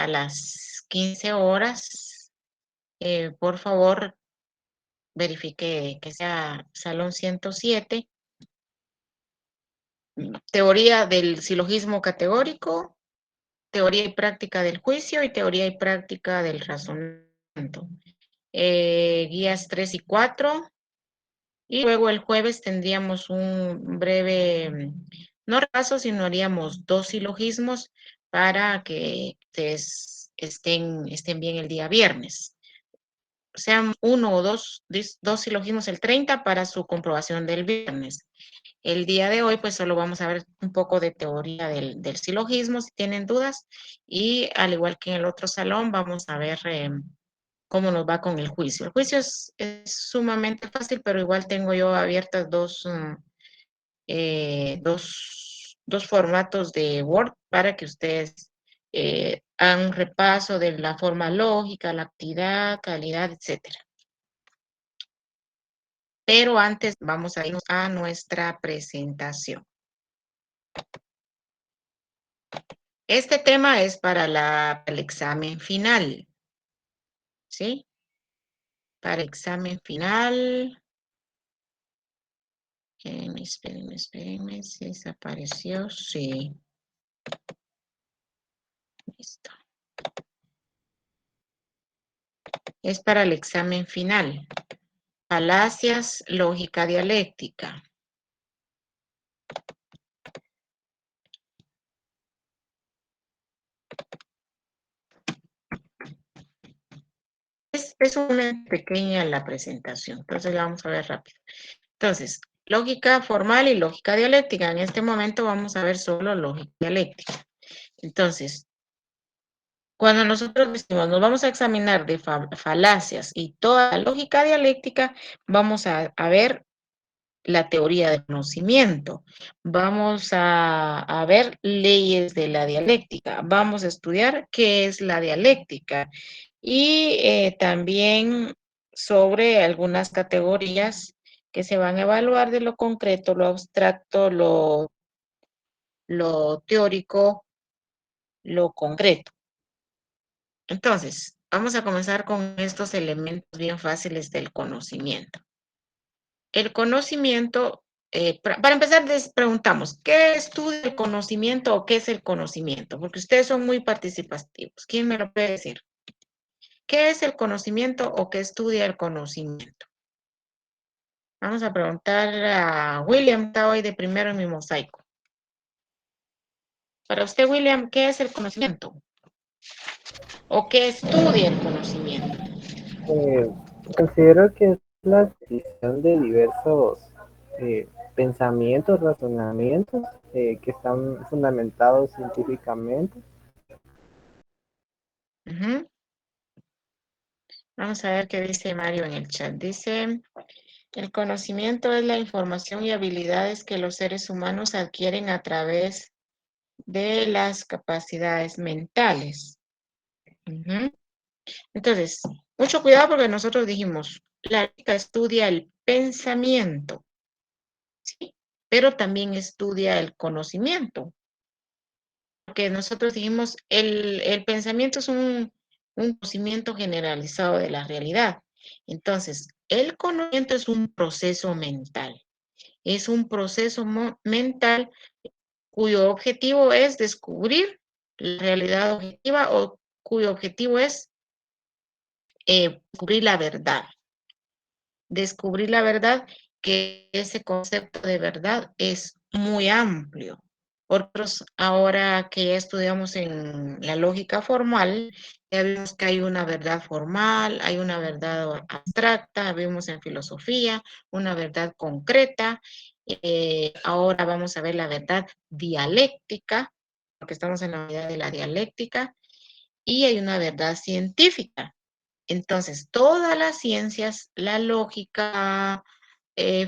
a las 15 horas, por favor, verifique que sea Salón 107. Teoría del silogismo categórico, teoría y práctica del juicio y teoría y práctica del razonamiento. Guías 3 y 4. Y luego el jueves tendríamos un breve, no repaso, sino haríamos 2 silogismos para que ustedes estén bien el día viernes. Sean 1 o 2 silogismos el 30 para su comprobación del viernes. El día de hoy, pues solo vamos a ver un poco de teoría del silogismo, si tienen dudas, y al igual que en el otro salón, vamos a ver cómo nos va con el juicio. El juicio es sumamente fácil, pero igual tengo yo abiertas dos formatos de Word para que ustedes hagan un repaso de la forma lógica, la actividad, calidad, etcétera. Pero antes vamos a irnos a nuestra presentación. Este tema es para el examen final, ¿sí? Para examen final. Espérenme, si desapareció, sí. Listo. Es para el examen final. Falacias, lógica dialéctica. Es una pequeña la presentación, entonces la vamos a ver rápido. Entonces, lógica formal y lógica dialéctica. En este momento vamos a ver solo lógica dialéctica. Entonces, cuando nosotros decimos, nos vamos a examinar de falacias y toda la lógica dialéctica, vamos a ver la teoría del conocimiento. Vamos a ver leyes de la dialéctica. Vamos a estudiar qué es la dialéctica y también sobre algunas categorías que se van a evaluar de lo concreto, lo abstracto, lo teórico, lo concreto. Entonces, vamos a comenzar con estos elementos bien fáciles del conocimiento. El conocimiento, para empezar, les preguntamos, ¿qué estudia el conocimiento o qué es el conocimiento? Porque ustedes son muy participativos. ¿Quién me lo puede decir? ¿Qué es el conocimiento o qué estudia el conocimiento? Vamos a preguntar a William, está hoy de primero en mi mosaico. Para usted, William, ¿qué es el conocimiento? ¿O qué estudia el conocimiento? Considero que es la adquisición de diversos pensamientos, razonamientos que están fundamentados científicamente. Ujú. Vamos a ver qué dice Mario en el chat. Dice, el conocimiento es la información y habilidades que los seres humanos adquieren a través de las capacidades mentales. Ujú. Entonces, mucho cuidado porque nosotros dijimos, la lógica estudia el pensamiento, ¿sí? Pero también estudia el conocimiento. Porque nosotros dijimos, el pensamiento es un conocimiento generalizado de la realidad. Entonces, el conocimiento es un proceso mental. Es un proceso mental cuyo objetivo es descubrir la realidad objetiva o cuyo objetivo es descubrir la verdad. Descubrir la verdad, que ese concepto de verdad es muy amplio. Otros, ahora que ya estudiamos en la lógica formal, ya vimos que hay una verdad formal, hay una verdad abstracta, vimos en filosofía, una verdad concreta. Ahora vamos a ver la verdad dialéctica, porque estamos en la unidad de la dialéctica, y hay una verdad científica. Entonces, todas las ciencias, la lógica,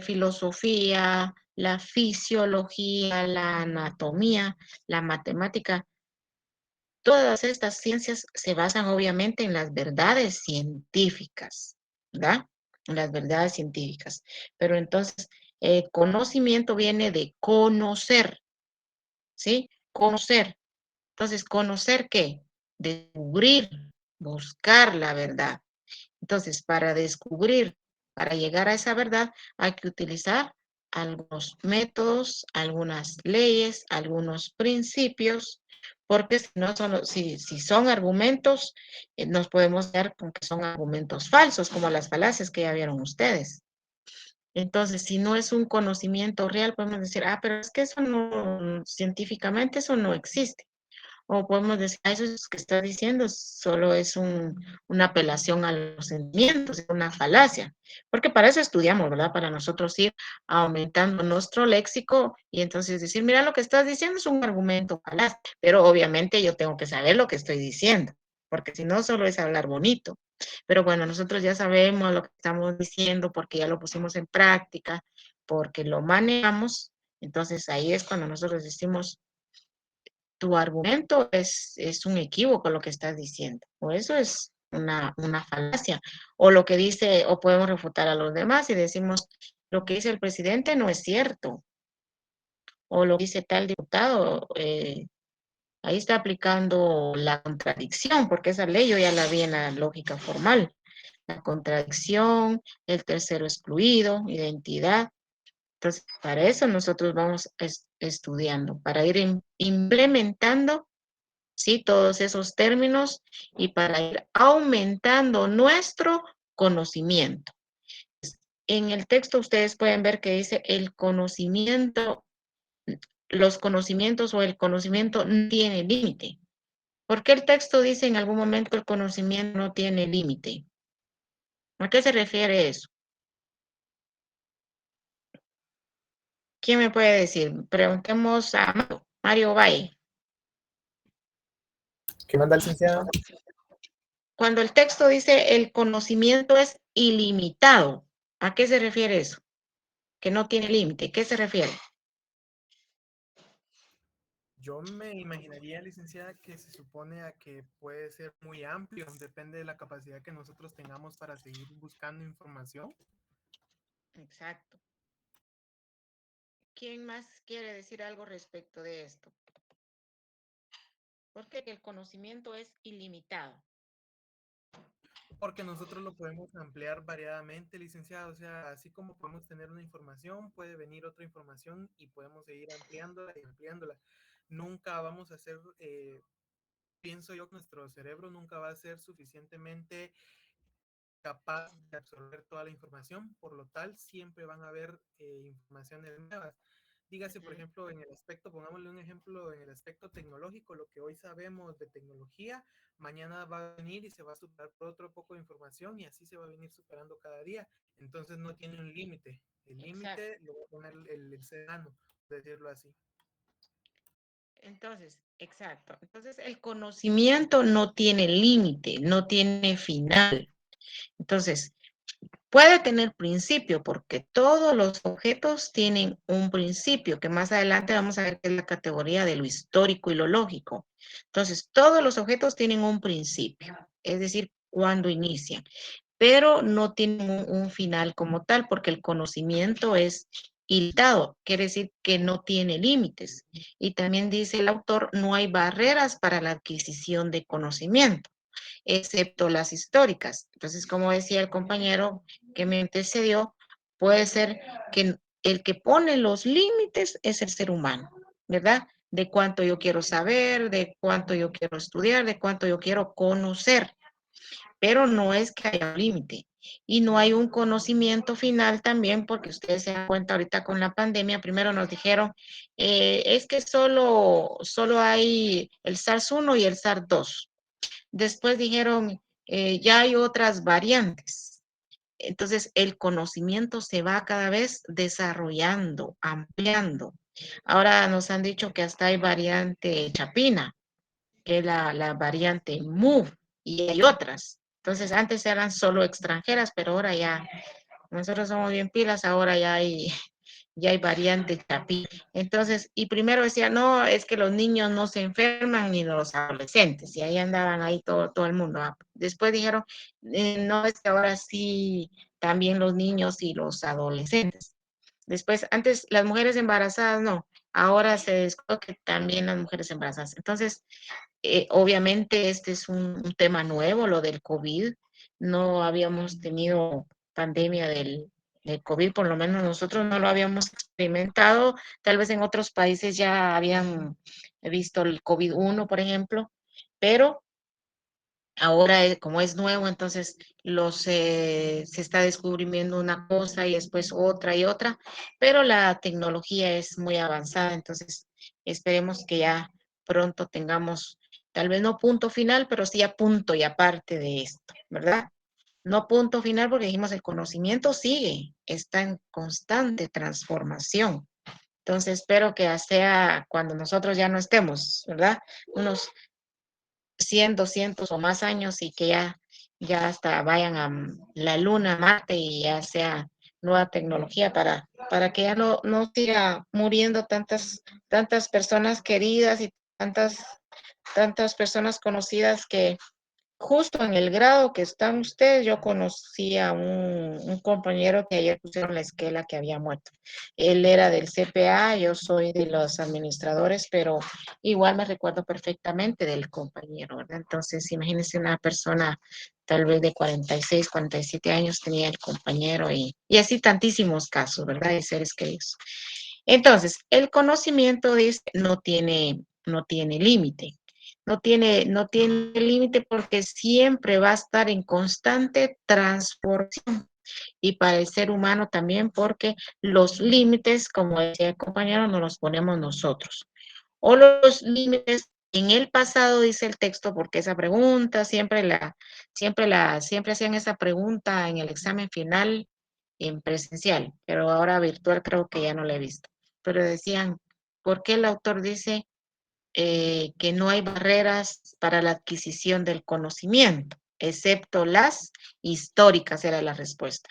filosofía, la fisiología, la anatomía, la matemática, todas estas ciencias se basan obviamente en las verdades científicas, ¿verdad? En las verdades científicas. Pero entonces, conocimiento viene de conocer, ¿sí? Conocer. Entonces, ¿conocer qué? descubrir, buscar la verdad. Entonces, para descubrir, para llegar a esa verdad, hay que utilizar algunos métodos, algunas leyes, algunos principios, porque si no son, si son argumentos, nos podemos dar con que son argumentos falsos, como las falacias que ya vieron ustedes. Entonces, si no es un conocimiento real, podemos decir, pero es que eso no, científicamente eso no existe. O podemos decir, eso es que está diciendo solo es una apelación a los sentimientos, es una falacia. Porque para eso estudiamos, ¿verdad? Para nosotros ir aumentando nuestro léxico y entonces decir, mira, lo que estás diciendo es un argumento falaz, pero obviamente yo tengo que saber lo que estoy diciendo, porque si no, solo es hablar bonito. Pero bueno, nosotros ya sabemos lo que estamos diciendo porque ya lo pusimos en práctica, porque lo manejamos. Entonces ahí es cuando nosotros decimos, tu argumento es un equívoco lo que estás diciendo, o eso es una falacia, o lo que dice, o podemos refutar a los demás y decimos, lo que dice el presidente no es cierto, o lo que dice tal diputado, ahí está aplicando la contradicción, porque esa ley yo ya la vi en la lógica formal, la contradicción, el tercero excluido, identidad. Entonces, para eso nosotros vamos estudiando, para ir implementando, ¿sí? Todos esos términos y para ir aumentando nuestro conocimiento. En el texto ustedes pueden ver que dice el conocimiento, los conocimientos o el conocimiento no tiene límite. ¿Por qué el texto dice en algún momento el conocimiento no tiene límite? ¿A qué se refiere eso? ¿Quién me puede decir? Preguntemos a Mario Valle. ¿Qué manda, licenciada? Cuando el texto dice el conocimiento es ilimitado, ¿a qué se refiere eso? Que no tiene límite, ¿qué se refiere? Yo me imaginaría, licenciada, que se supone a que puede ser muy amplio, depende de la capacidad que nosotros tengamos para seguir buscando información. Exacto. ¿Quién más quiere decir algo respecto de esto? Porque el conocimiento es ilimitado. Porque nosotros lo podemos ampliar variadamente, licenciada. O sea, así como podemos tener una información, puede venir otra información y podemos seguir ampliándola y ampliándola. Nunca vamos a ser, pienso yo que nuestro cerebro nunca va a ser suficientemente capaz de absorber toda la información, por lo tal siempre van a haber informaciones nuevas. Dígase, por ejemplo, en el aspecto, pongámosle un ejemplo, en el aspecto tecnológico, lo que hoy sabemos de tecnología, mañana va a venir y se va a superar por otro poco de información y así se va a venir superando cada día. Entonces no tiene un límite. El límite lo va a poner el ser humano, por decirlo así. Entonces, exacto. Entonces, el conocimiento no tiene límite, no tiene final. Entonces, puede tener principio porque todos los objetos tienen un principio, que más adelante vamos a ver que es la categoría de lo histórico y lo lógico. Entonces, todos los objetos tienen un principio, es decir, cuando inician, pero no tienen un final como tal porque el conocimiento es ilimitado, quiere decir que no tiene límites. Y también dice el autor, no hay barreras para la adquisición de conocimiento excepto las históricas. Entonces, como decía el compañero que me antecedió, puede ser que el que pone los límites es el ser humano, ¿verdad? De cuánto yo quiero saber, de cuánto yo quiero estudiar, de cuánto yo quiero conocer, pero no es que haya un límite. Y no hay un conocimiento final también, porque ustedes se dan cuenta ahorita con la pandemia, primero nos dijeron, es que solo hay el SARS-1 y el SARS-2. Después dijeron, ya hay otras variantes. Entonces, el conocimiento se va cada vez desarrollando, ampliando. Ahora nos han dicho que hasta hay variante chapina, que es la variante MU, y hay otras. Entonces, antes eran solo extranjeras, pero ahora ya, nosotros somos bien pilas, ahora ya hay variante Chapi. Entonces, y primero decía, no, es que los niños no se enferman ni los adolescentes, y ahí andaban ahí todo el mundo. Después dijeron, no, es que ahora sí, también los niños y los adolescentes. Después, antes las mujeres embarazadas no, ahora se descubrió que también las mujeres embarazadas. Entonces, obviamente este es un tema nuevo, lo del COVID. No habíamos tenido pandemia del COVID, por lo menos nosotros no lo habíamos experimentado. Tal vez en otros países ya habían visto el COVID-1, por ejemplo, pero ahora, como es nuevo, entonces se está descubriendo una cosa y después otra y otra, pero la tecnología es muy avanzada, entonces esperemos que ya pronto tengamos, tal vez no punto final, pero sí a punto y aparte de esto, ¿verdad? No punto final porque dijimos el conocimiento sigue, está en constante transformación. Entonces espero que sea cuando nosotros ya no estemos, ¿verdad? Unos 100, 200 o más años y que ya hasta vayan a la Luna, Marte y ya sea nueva tecnología para que ya no siga muriendo tantas personas queridas y tantas personas conocidas que justo en el grado que están ustedes, yo conocí a un compañero que ayer pusieron la esquela que había muerto. Él era del CPA, yo soy de los administradores, pero igual me recuerdo perfectamente del compañero, ¿verdad? Entonces, imagínense una persona tal vez de 46, 47 años tenía el compañero y así tantísimos casos, ¿verdad? De seres queridos. Entonces, el conocimiento dice, no tiene límite. No tiene límite porque siempre va a estar en constante transformación. Y para el ser humano también porque los límites, como decía el compañero, nos los ponemos nosotros. O los límites en el pasado, dice el texto, porque esa pregunta siempre hacían esa pregunta en el examen final en presencial, pero ahora virtual creo que ya no la he visto. Pero decían, ¿por qué el autor dice que no hay barreras para la adquisición del conocimiento, excepto las históricas, era la respuesta?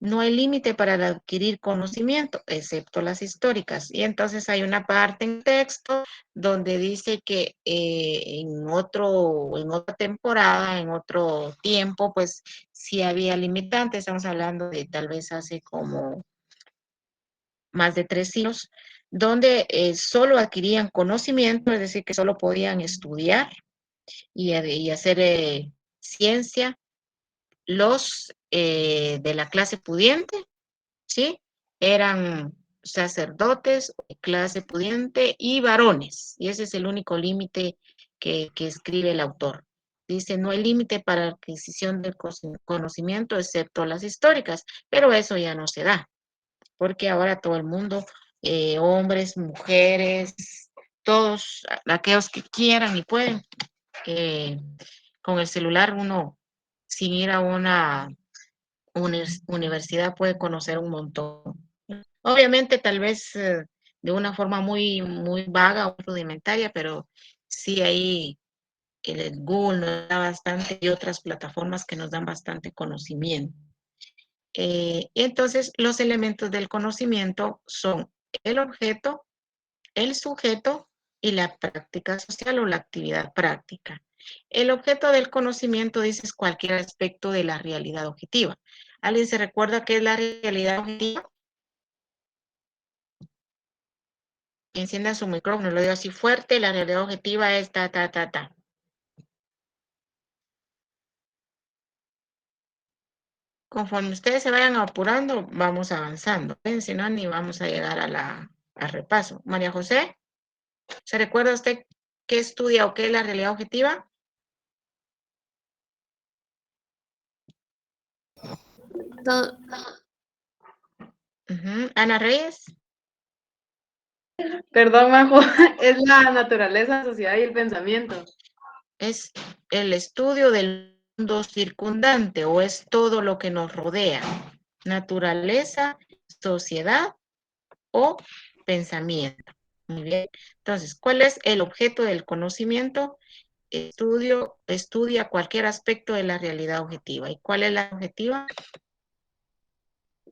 No hay límite para adquirir conocimiento, excepto las históricas. Y entonces hay una parte en texto donde dice que en otra temporada, en otro tiempo, pues sí había limitantes. Estamos hablando de tal vez hace como más de 3 siglos, donde solo adquirían conocimiento, es decir, que solo podían estudiar y hacer ciencia los de la clase pudiente, ¿sí? Eran sacerdotes, clase pudiente y varones, y ese es el único límite que escribe el autor. Dice, no hay límite para la adquisición del conocimiento excepto las históricas, pero eso ya no se da porque ahora todo el mundo, hombres, mujeres, todos aquellos que quieran y pueden, eh, con el celular uno, sin ir a una universidad, puede conocer un montón. Obviamente, tal vez de una forma muy, muy vaga o rudimentaria, pero sí ahí el Google nos da bastante y otras plataformas que nos dan bastante conocimiento. Entonces, los elementos del conocimiento son el objeto, el sujeto y la práctica social o la actividad práctica. El objeto del conocimiento dice es cualquier aspecto de la realidad objetiva. ¿Alguien se recuerda qué es la realidad objetiva? Encienda su micrófono, lo digo así fuerte, la realidad objetiva es ta, ta, ta, ta. Conforme ustedes se vayan apurando, vamos avanzando. Si no, ni vamos a llegar al repaso. María José. ¿Se recuerda usted qué estudia o qué es la realidad objetiva? Ana Reyes. Perdón, Majo, es la naturaleza, la sociedad y el pensamiento. Es el estudio del mundo circundante o es todo lo que nos rodea. Naturaleza, sociedad o pensamiento. Muy bien. Entonces, ¿cuál es el objeto del conocimiento? Estudia cualquier aspecto de la realidad objetiva. ¿Y cuál es la objetiva?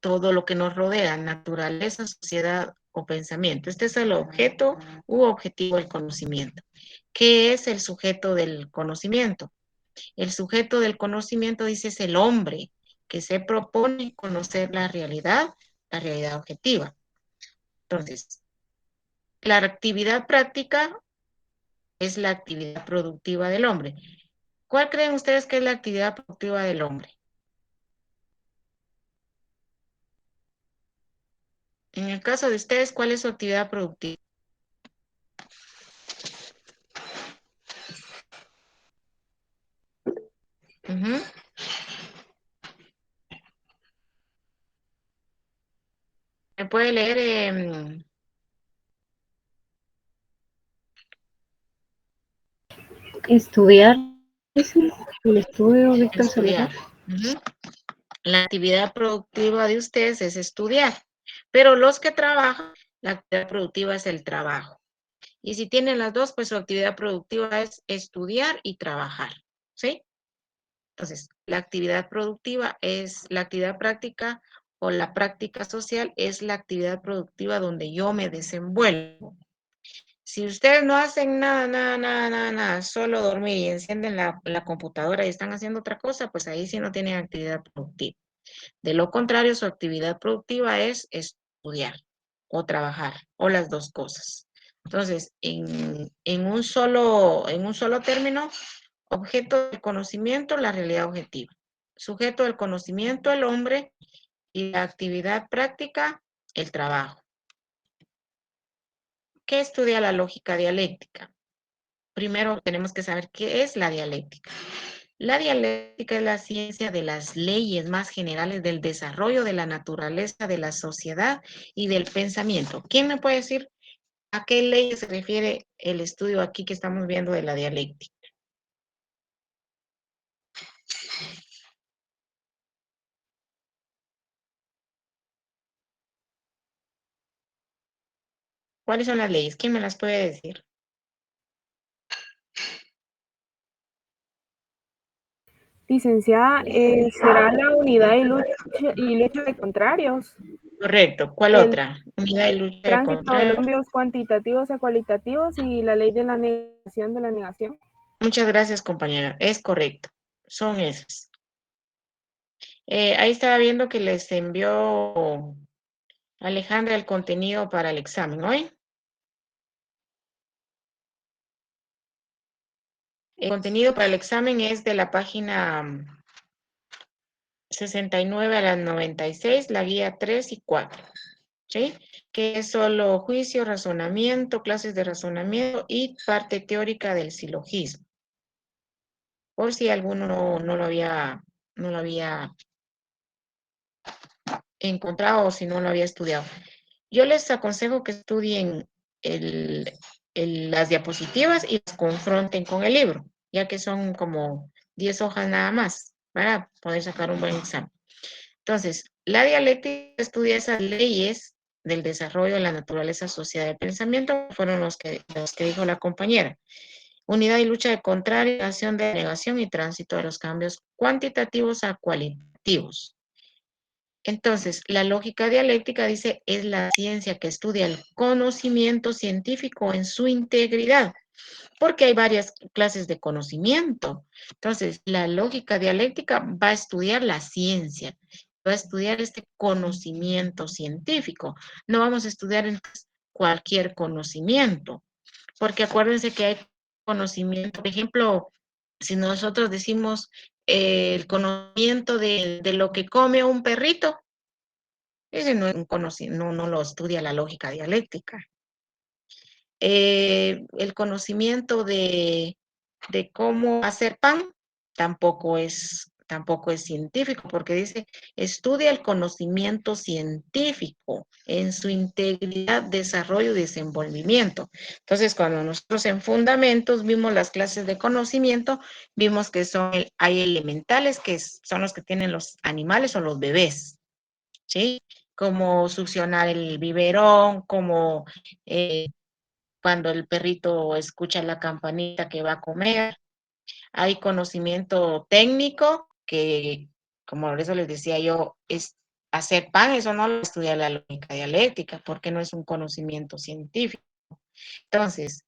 Todo lo que nos rodea, naturaleza, sociedad o pensamiento. Este es el objeto u objetivo del conocimiento. ¿Qué es el sujeto del conocimiento? El sujeto del conocimiento, dice, es el hombre que se propone conocer la realidad objetiva. Entonces, la actividad práctica es la actividad productiva del hombre. ¿Cuál creen ustedes que es la actividad productiva del hombre? En el caso de ustedes, ¿cuál es su actividad productiva? Ujú. ¿Me puede leer? Estudiar, dice, el estudio, Víctor Estudiar. Soledad. Ujú. La actividad productiva de ustedes es estudiar, pero los que trabajan, la actividad productiva es el trabajo. Y si tienen las dos, pues su actividad productiva es estudiar y trabajar, ¿sí? Entonces, la actividad productiva es la actividad práctica o la práctica social es la actividad productiva donde yo me desenvuelvo. Si ustedes no hacen nada, solo dormir y encienden la computadora y están haciendo otra cosa, pues ahí sí no tienen actividad productiva. De lo contrario, su actividad productiva es estudiar o trabajar o las dos cosas. Entonces, en un solo término, objeto del conocimiento, la realidad objetiva. Sujeto del conocimiento, el hombre, y la actividad práctica, el trabajo. ¿Qué estudia la lógica dialéctica? Primero tenemos que saber qué es la dialéctica. La dialéctica es la ciencia de las leyes más generales del desarrollo de la naturaleza de la sociedad y del pensamiento. ¿Quién me puede decir a qué ley se refiere el estudio aquí que estamos viendo de la dialéctica? ¿Cuáles son las leyes? ¿Quién me las puede decir? Licenciada, ¿será la unidad y lucha de contrarios? Correcto. ¿Cuál El otra? Unidad y lucha de tránsito de los contrarios. cambios cuantitativos a cualitativos y la ley de la negación de la negación. Muchas gracias, compañera. Es correcto. Son esas. Ahí estaba viendo que les envió Alejandra el contenido para el examen hoy. El contenido para el examen es de la página 69 a la 96, la guía 3 y 4, ¿sí? Que es solo juicio, razonamiento, clases de razonamiento y parte teórica del silogismo. Por si alguno no lo había encontrado o si no lo había estudiado. Yo les aconsejo que estudien las diapositivas y las confronten con el libro, ya que son como 10 hojas nada más para poder sacar un buen examen. Entonces, la dialéctica estudia esas leyes del desarrollo de la naturaleza social del pensamiento, fueron los que dijo la compañera. Unidad y lucha de contrariación de negación y tránsito de los cambios cuantitativos a cualitativos. Entonces, la lógica dialéctica dice es la ciencia que estudia el conocimiento científico en su integridad, porque hay varias clases de conocimiento. Entonces, la lógica dialéctica va a estudiar la ciencia, va a estudiar este conocimiento científico. No vamos a estudiar cualquier conocimiento, porque acuérdense que hay conocimiento, por ejemplo, si nosotros decimos el conocimiento de lo que come un perrito, ese no es un conocimiento, no lo estudia la lógica dialéctica. El conocimiento de cómo hacer pan tampoco es científico, porque dice, estudia el conocimiento científico en su integridad, desarrollo y desenvolvimiento. Entonces, cuando nosotros en fundamentos vimos las clases de conocimiento, vimos que hay elementales que son los que tienen los animales o los bebés, ¿sí? Como succionar el biberón, como cuando el perrito escucha la campanita que va a comer. Hay conocimiento técnico que, como eso les decía yo, es hacer pan, eso no lo estudia la lógica dialéctica, porque no es un conocimiento científico. Entonces,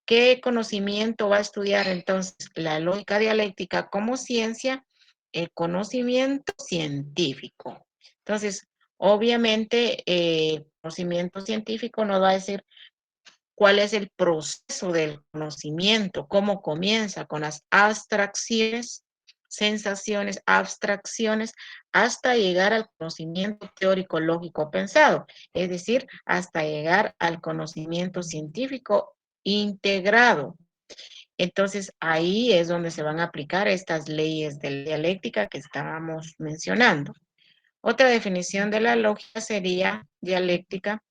¿qué conocimiento va a estudiar entonces la lógica dialéctica como ciencia? El conocimiento científico. Entonces, obviamente, el conocimiento científico nos va a decir cuál es el proceso del conocimiento, cómo comienza con las abstracciones, sensaciones, abstracciones, hasta llegar al conocimiento teórico, lógico, pensado, es decir, hasta llegar al conocimiento científico integrado. Entonces, ahí es donde se van a aplicar estas leyes de la dialéctica que estábamos mencionando. Otra definición de la lógica sería dialéctica.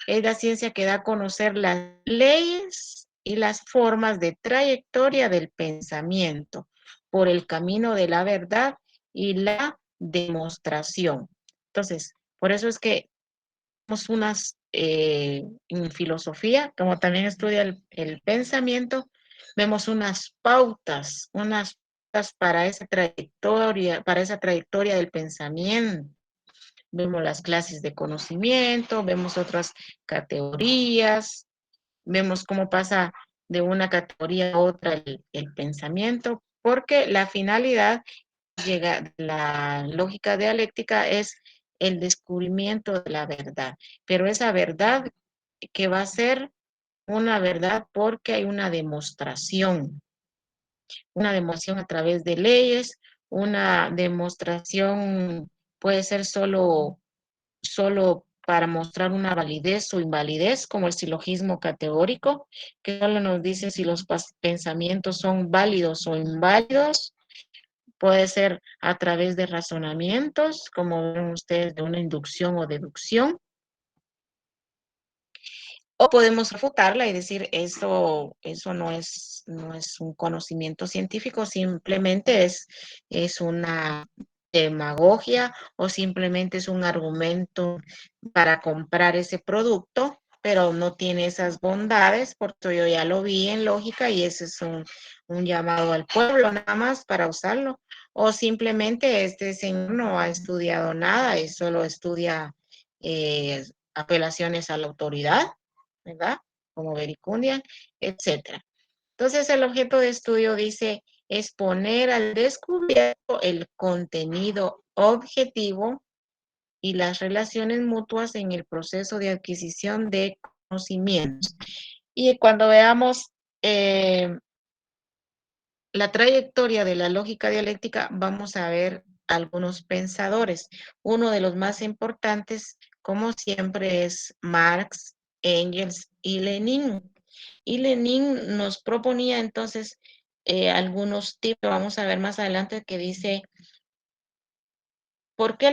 Es la ciencia que da a conocer las leyes y las formas de trayectoria del pensamiento por el camino de la verdad y la demostración. Entonces, por eso es que tenemos unas, en filosofía, como también estudia el pensamiento, vemos unas pautas para esa trayectoria del pensamiento. Vemos las clases de conocimiento, vemos otras categorías, vemos cómo pasa de una categoría a otra el pensamiento, porque la finalidad la lógica dialéctica es el descubrimiento de la verdad, pero esa verdad que va a ser una verdad porque hay una demostración a través de leyes, una demostración puede ser solo para mostrar una validez o invalidez, como el silogismo categórico, que solo nos dice si los pensamientos son válidos o inválidos. Puede ser a través de razonamientos, como ven ustedes, de una inducción o deducción. O podemos refutarla y decir, eso no es un conocimiento científico, simplemente es una demagogia o simplemente es un argumento para comprar ese producto, pero no tiene esas bondades, porque yo ya lo vi en lógica y ese es un llamado al pueblo nada más para usarlo. O simplemente este señor no ha estudiado nada y solo estudia apelaciones a la autoridad, ¿verdad? Como Vericundian, etcétera. Entonces, el objeto de estudio dice es poner al descubierto el contenido objetivo y las relaciones mutuas en el proceso de adquisición de conocimientos. Y cuando veamos la trayectoria de la lógica dialéctica, vamos a ver algunos pensadores. Uno de los más importantes, como siempre, es Marx, Engels y Lenin. Y Lenin nos proponía entonces algunos tips, vamos a ver más adelante, que dice, ¿por qué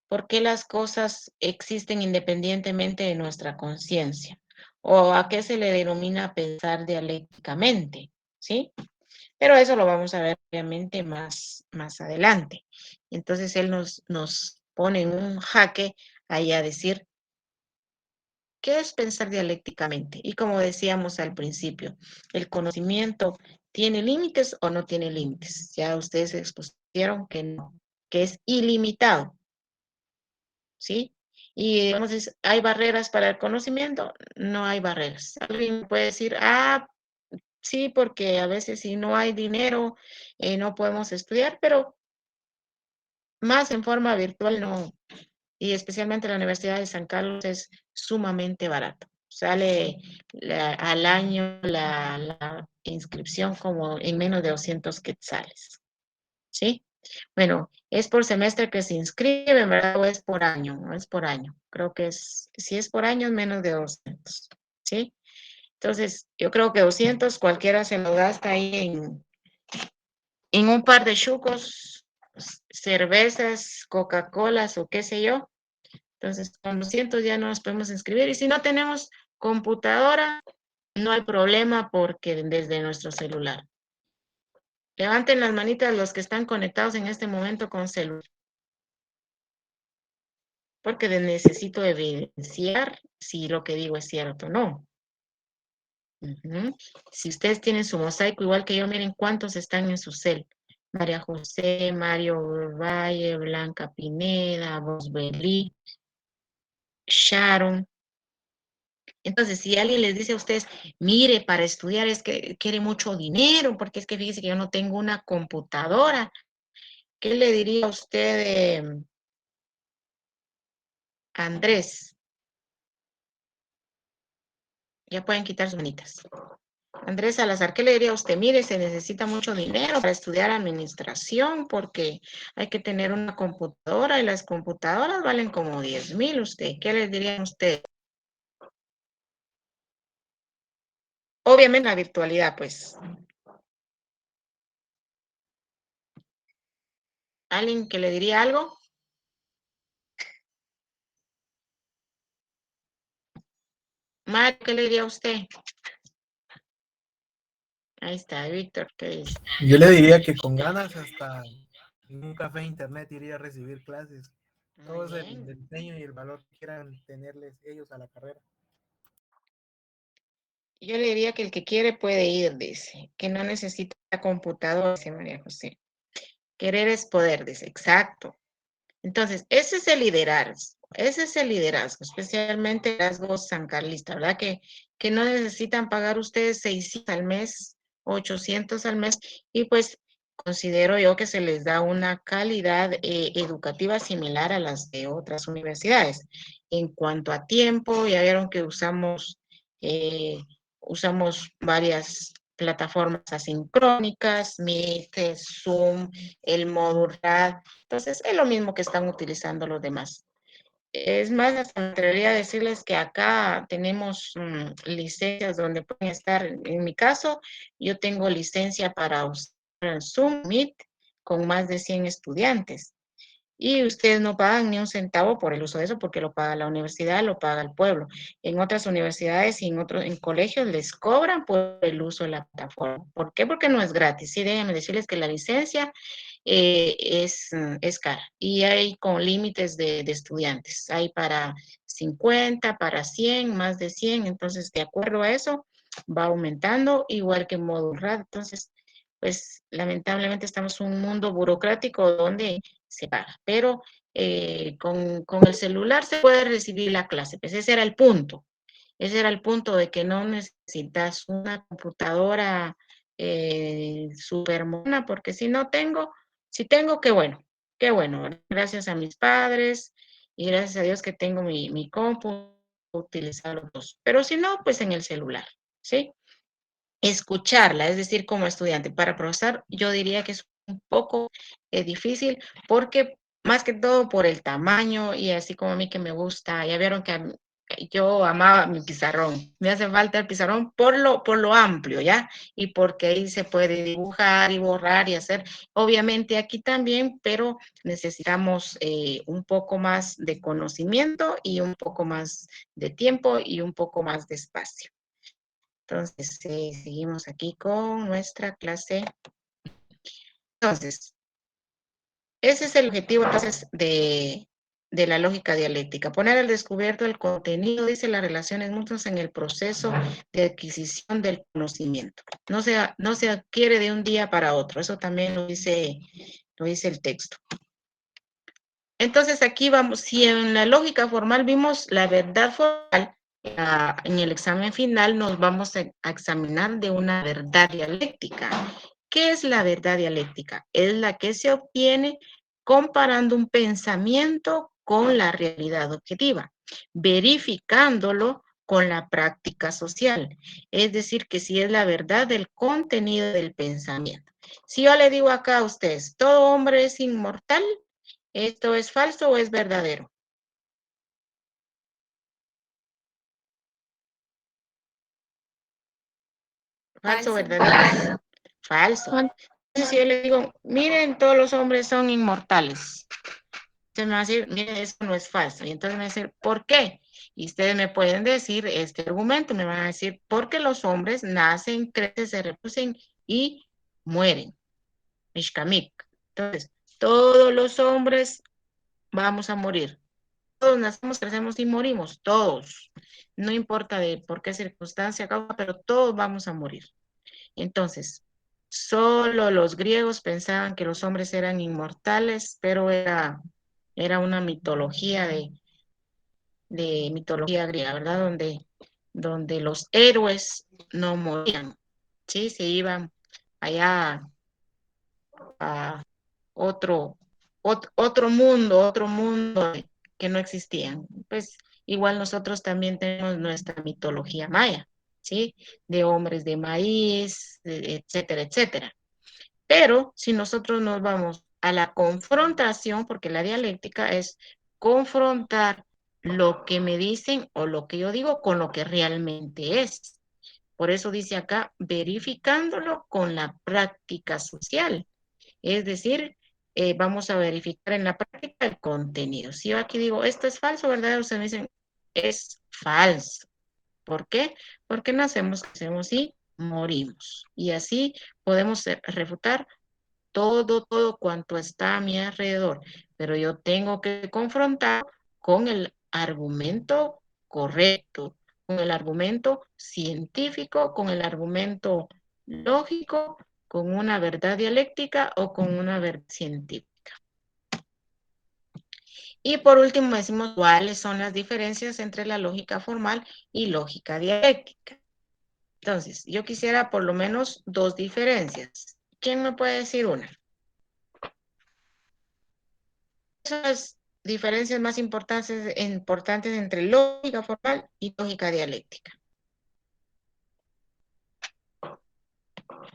por qué las cosas existen independientemente de nuestra conciencia? ¿O a qué se le denomina pensar dialécticamente? ¿Sí? Pero eso lo vamos a ver obviamente más adelante. Entonces él nos pone en un jaque ahí a decir, ¿qué es pensar dialécticamente? Y como decíamos al principio, ¿el conocimiento tiene límites o no tiene límites? Ya ustedes expusieron que no, que es ilimitado, ¿sí? Y entonces, ¿hay barreras para el conocimiento? No hay barreras. Alguien puede decir, sí, porque a veces si no hay dinero, no podemos estudiar, pero más en forma virtual no. Y especialmente la Universidad de San Carlos es sumamente barato. Sale al año la inscripción como en menos de 200 quetzales. ¿Sí? Bueno, es por semestre que se inscribe, ¿verdad? O es por año, no es por año. Creo que si es por año, es menos de 200. ¿Sí? Entonces, yo creo que 200 cualquiera se lo gasta ahí en un par de chucos, cervezas, Coca-Colas o qué sé yo. Entonces, con 200 ya no nos podemos inscribir. Y si no tenemos computadora, no hay problema porque desde nuestro celular. Levanten las manitas los que están conectados en este momento con celular. Porque necesito evidenciar si lo que digo es cierto o no. Si ustedes tienen su mosaico igual que yo, miren cuántos están en su cel. María José, Mario Valle, Blanca Pineda, Bosbelí, Sharon. Entonces, si alguien les dice a ustedes, mire, para estudiar es que quiere mucho dinero, porque es que fíjese que yo no tengo una computadora, ¿qué le diría a usted, Andrés? Ya pueden quitar sus manitas. Andrés Salazar, ¿qué le diría a usted? Mire, se necesita mucho dinero para estudiar administración porque hay que tener una computadora y las computadoras valen como 10,000 usted. ¿Qué le diría a usted? Obviamente la virtualidad, pues. ¿Alguien que le diría algo? Mario, ¿qué le diría a usted? Ahí está, Víctor, ¿qué dice? Yo le diría que con ganas hasta en un café de internet iría a recibir clases. Todo Muy es el bien. empeño y el valor que quieran tenerles ellos a la carrera. Yo le diría que el que quiere puede ir, dice. Que no necesita computadora, dice María José. Querer es poder, dice. Exacto. Entonces, ese es el liderazgo, especialmente el liderazgo sancarlista, ¿verdad? Que no necesitan pagar ustedes 600 al mes, 800 al mes, y pues considero yo que se les da una calidad educativa similar a las de otras universidades. En cuanto a tiempo, ya vieron que usamos varias plataformas asincrónicas, Meet, Zoom, el módulo RAD, entonces, es lo mismo que están utilizando los demás. Es más, hasta me atrevería a decirles que acá tenemos licencias donde pueden estar. En mi caso, yo tengo licencia para usar Zoom, Meet, con más de 100 estudiantes. Y ustedes no pagan ni un centavo por el uso de eso porque lo paga la universidad, lo paga el pueblo. En otras universidades y en colegios les cobran por el uso de la plataforma. ¿Por qué? Porque no es gratis. Sí, déjenme decirles que la licencia es cara y hay con límites de estudiantes. Hay para 50, para 100, más de 100. Entonces, de acuerdo a eso, va aumentando, igual que en módulo RAD. Entonces, pues lamentablemente estamos en un mundo burocrático donde se paga, pero con el celular se puede recibir la clase, pues ese era el punto. Ese era el punto de que no necesitas una computadora súper mona, porque si tengo, qué bueno, gracias a mis padres y gracias a Dios que tengo mi compu, utilizar los dos. Pero si no, pues en el celular, ¿sí? Escucharla, es decir, como estudiante. Para profesor, yo diría que es un poco difícil porque más que todo por el tamaño y así como a mí que me gusta, ya vieron que yo amaba mi pizarrón, me hace falta el pizarrón por lo amplio, ¿ya? Y porque ahí se puede dibujar y borrar y hacer, obviamente aquí también, pero necesitamos un poco más de conocimiento y un poco más de tiempo y un poco más de espacio. Entonces, seguimos aquí con nuestra clase. Entonces, ese es el objetivo entonces de la lógica dialéctica. Poner al descubierto el contenido, dice, las relaciones mutuas en el proceso de adquisición del conocimiento. No se adquiere de un día para otro. Eso también lo dice el texto. Entonces, aquí vamos, si en la lógica formal vimos la verdad formal, en el examen final nos vamos a examinar de una verdad dialéctica. ¿Qué es la verdad dialéctica? Es la que se obtiene comparando un pensamiento con la realidad objetiva, verificándolo con la práctica social. Es decir, que si es la verdad del contenido del pensamiento. Si yo le digo acá a ustedes, todo hombre es inmortal, ¿esto es falso o es verdadero? Falso o verdadero. Falso. Entonces, si yo le digo, miren, todos los hombres son inmortales. Usted me va a decir, miren, eso no es falso. Y entonces me va a decir, ¿por qué? Y ustedes me pueden decir este argumento, me van a decir, porque los hombres nacen, crecen, se reproducen y mueren. Mishkamik. Entonces, todos los hombres vamos a morir. Todos nacemos, crecemos y morimos, todos. No importa de por qué circunstancia, causa, pero todos vamos a morir. Entonces, solo los griegos pensaban que los hombres eran inmortales, pero era una mitología de mitología griega, ¿verdad? Donde los héroes no morían, ¿sí? Se iban allá a otro mundo que no existían. Pues igual nosotros también tenemos nuestra mitología maya, ¿sí? De hombres de maíz, etcétera, etcétera. Pero si nosotros nos vamos a la confrontación, porque la dialéctica es confrontar lo que me dicen o lo que yo digo con lo que realmente es. Por eso dice acá, verificándolo con la práctica social. Es decir, vamos a verificar en la práctica el contenido. Si yo aquí digo, esto es falso, ¿verdad? Ustedes me dicen, es falso. ¿Por qué? Porque nacemos, crecemos y morimos. Y así podemos refutar todo cuanto está a mi alrededor. Pero yo tengo que confrontar con el argumento correcto, con el argumento científico, con el argumento lógico, con una verdad dialéctica o con una verdad científica. Y por último decimos cuáles son las diferencias entre la lógica formal y lógica dialéctica. Entonces, yo quisiera por lo menos dos diferencias. ¿Quién me puede decir una? Son las diferencias más importantes entre lógica formal y lógica dialéctica.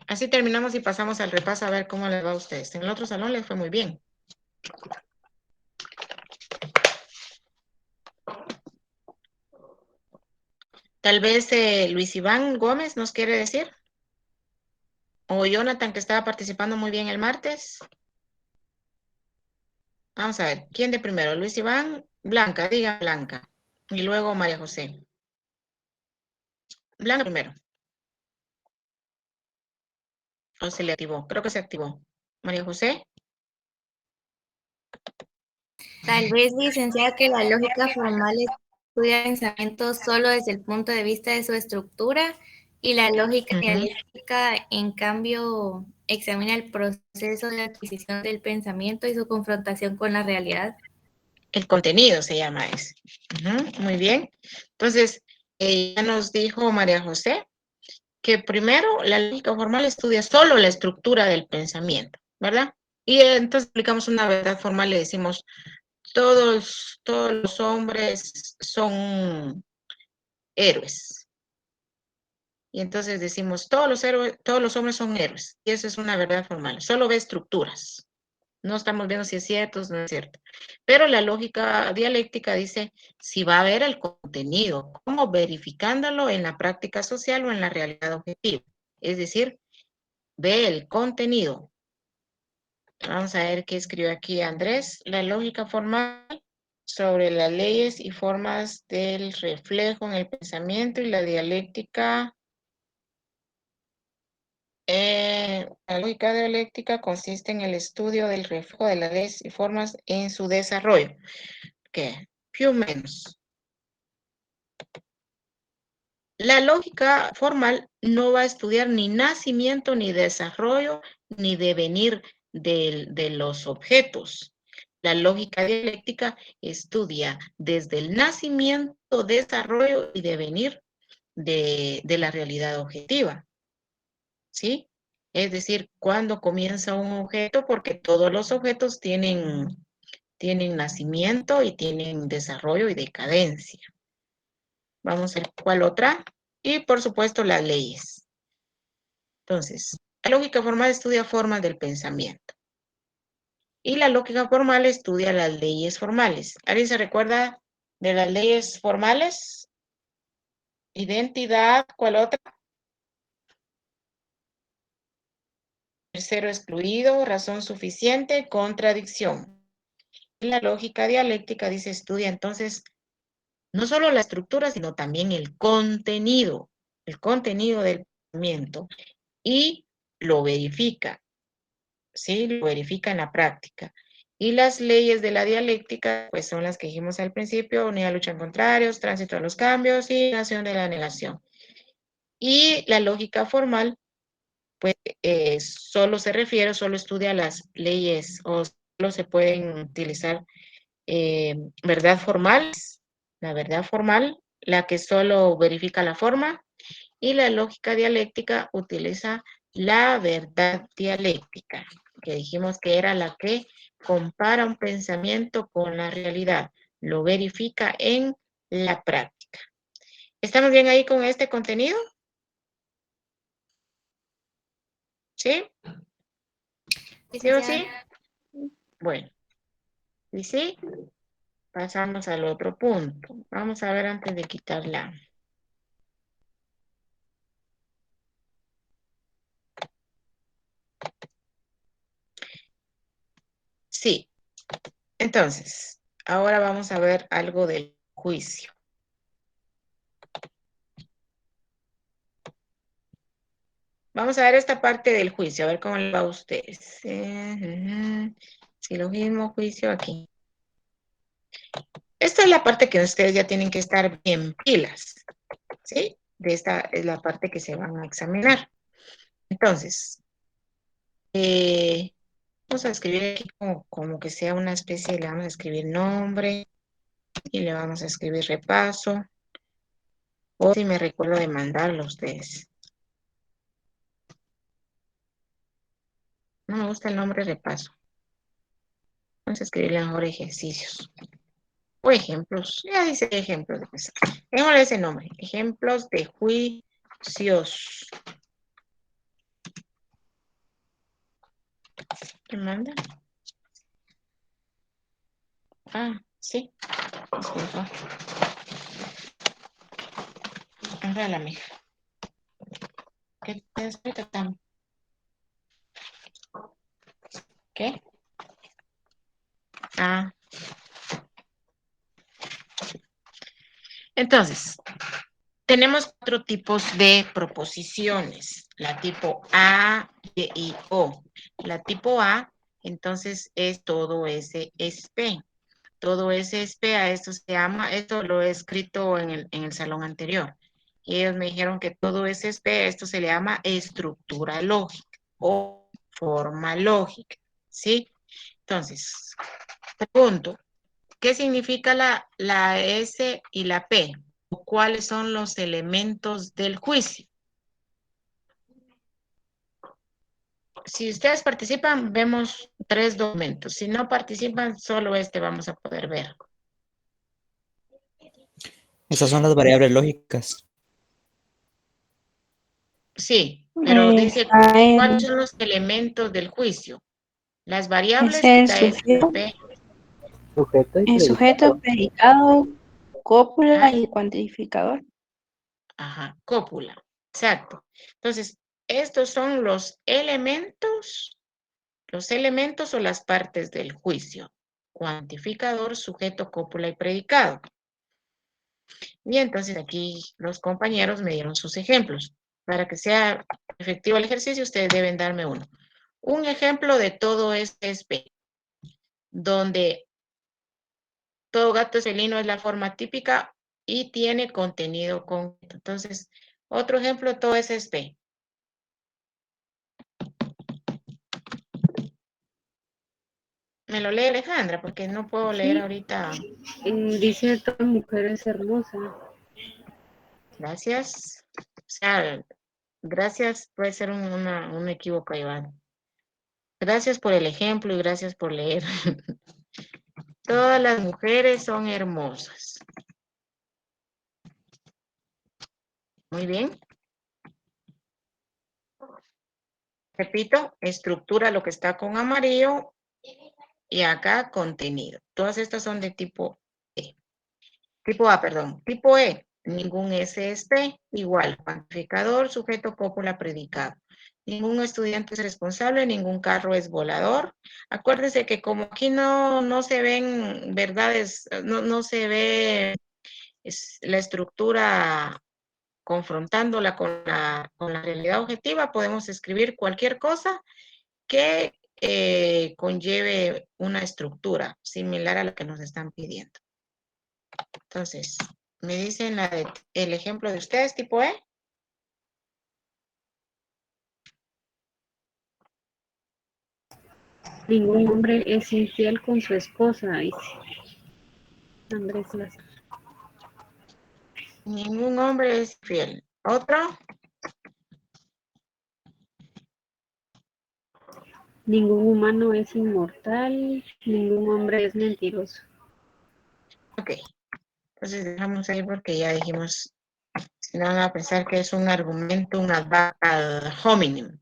Así terminamos y pasamos al repaso a ver cómo les va a ustedes. En el otro salón les fue muy bien. Tal vez Luis Iván Gómez nos quiere decir. O Jonathan, que estaba participando muy bien el martes. Vamos a ver, ¿quién de primero? Luis Iván, Blanca, diga Blanca. Y luego María José. Blanca primero. ¿O se le activó? Creo que se activó. María José. Tal vez, licenciada, que la lógica formal estudia pensamiento solo desde el punto de vista de su estructura y la lógica dialéctica, en cambio, examina el proceso de adquisición del pensamiento y su confrontación con la realidad. El contenido se llama ese. Muy bien. Entonces, ya nos dijo María José que primero la lógica formal estudia solo la estructura del pensamiento, ¿verdad? Y entonces aplicamos una verdad formal, le decimos, todos los hombres son héroes. Y entonces decimos, todos los hombres son héroes. Y eso es una verdad formal. Solo ve estructuras. No estamos viendo si es cierto o no es cierto. Pero la lógica dialéctica dice si va a haber el contenido, como verificándolo en la práctica social o en la realidad objetiva. Es decir, ve el contenido. Vamos a ver qué escribió aquí Andrés. La lógica formal sobre las leyes y formas del reflejo en el pensamiento y la dialéctica. La lógica dialéctica consiste en el estudio del reflejo de las leyes y formas en su desarrollo. ¿Qué? Few menos. La lógica formal no va a estudiar ni nacimiento, ni desarrollo, ni devenir de los objetos. La lógica dialéctica estudia desde el nacimiento, desarrollo y devenir de la realidad objetiva. ¿Sí? Es decir, cuando comienza un objeto, porque todos los objetos tienen nacimiento y tienen desarrollo y decadencia. Vamos a ver cuál otra. Y por supuesto las leyes. Entonces, la lógica formal estudia formas del pensamiento. Y la lógica formal estudia las leyes formales. ¿Alguien se recuerda de las leyes formales? Identidad, ¿cuál otra? Tercero excluido, razón suficiente, contradicción. La lógica dialéctica dice estudia entonces no solo la estructura, sino también el contenido del pensamiento y lo verifica, ¿sí? Lo verifica en la práctica. Y las leyes de la dialéctica, pues son las que dijimos al principio: unidad, lucha en contrarios, tránsito de los cambios y negación de la negación. Y la lógica formal, pues solo estudia las leyes o solo se pueden utilizar verdad formal, la verdad formal, la que solo verifica la forma, y la lógica dialéctica utiliza la verdad dialéctica, que dijimos que era la que compara un pensamiento con la realidad, lo verifica en la práctica. ¿Estamos bien ahí con este contenido? ¿Sí? ¿Sí o sí? Bueno. ¿Y sí? Pasamos al otro punto. Vamos a ver antes de quitarla. Sí. Entonces, ahora vamos a ver algo del juicio. Vamos a ver esta parte del juicio, a ver cómo le va a ustedes. Silogismo, juicio, aquí. Esta es la parte que ustedes ya tienen que estar bien pilas, ¿sí? De esta es la parte que se van a examinar. Entonces, vamos a escribir aquí como que sea una especie, le vamos a escribir nombre y le vamos a escribir repaso. O si me recuerdo de mandarlo a ustedes. No me gusta el nombre repaso. Vamos a escribirle mejor ejercicios. O ejemplos. Ya dice ejemplos. Démosle ese nombre. Ejemplos de juicios. ¿Qué manda? Ah, sí. Disculpa. Hágala, mija. ¿Qué te estoy tratando? ¿Qué? Ah. Entonces, tenemos 4 tipos de proposiciones. La tipo A, B y O. La tipo A, entonces, es todo ese es P. Todo ese es P, a esto se llama, esto lo he escrito en el salón anterior. Y ellos me dijeron que todo ese es P, a esto se le llama estructura lógica o forma lógica. ¿Sí? Entonces, pregunto, ¿qué significa la S y la P? ¿Cuáles son los elementos del juicio? Si ustedes participan, vemos 3 documentos. Si no participan, solo este vamos a poder ver. Esas son las variables lógicas. Sí, pero dice, Está ¿cuáles el, son los elementos del juicio? Las es variables, el la S, sujeto, P, Sujeto y el sujeto, predicado. predicado, cópula ajá, y el cuantificador. ajá, cópula. Exacto. Entonces, estos son los elementos o las partes del juicio. Cuantificador, sujeto, cópula y predicado. Y entonces aquí los compañeros me dieron sus ejemplos. Para que sea efectivo el ejercicio, ustedes deben darme uno. Un ejemplo de todo este es P, donde todo gato felino es la forma típica y tiene contenido concreto. Entonces, otro ejemplo de todo ese es P. Me lo lee Alejandra, porque no puedo leer Sí. ahorita. Dice toda mujer es hermosa. Gracias. O sea, gracias puede ser un equívoco, Iván. Gracias por el ejemplo y gracias por leer. Todas las mujeres son hermosas. Muy bien. Repito, estructura lo que está con amarillo y acá contenido. Todas estas son de tipo E. Tipo A, perdón. Tipo E, ningún S es P, igual, cuantificador, sujeto, cópula, predicado. Ningún estudiante es responsable, ningún carro es volador. Acuérdense que como aquí no se ven verdades, no se ve la estructura confrontándola con la realidad objetiva, podemos escribir cualquier cosa que conlleve una estructura similar a la que nos están pidiendo. Entonces, me dicen el ejemplo de ustedes, tipo E. Ningún hombre es infiel con su esposa, dice Andrés Lazo. Ningún hombre es fiel. ¿Otro? Ningún humano es inmortal, ningún hombre es mentiroso. Ok. Entonces dejamos ahí porque ya dijimos, si no van a pensar que es un argumento, un ad hominem.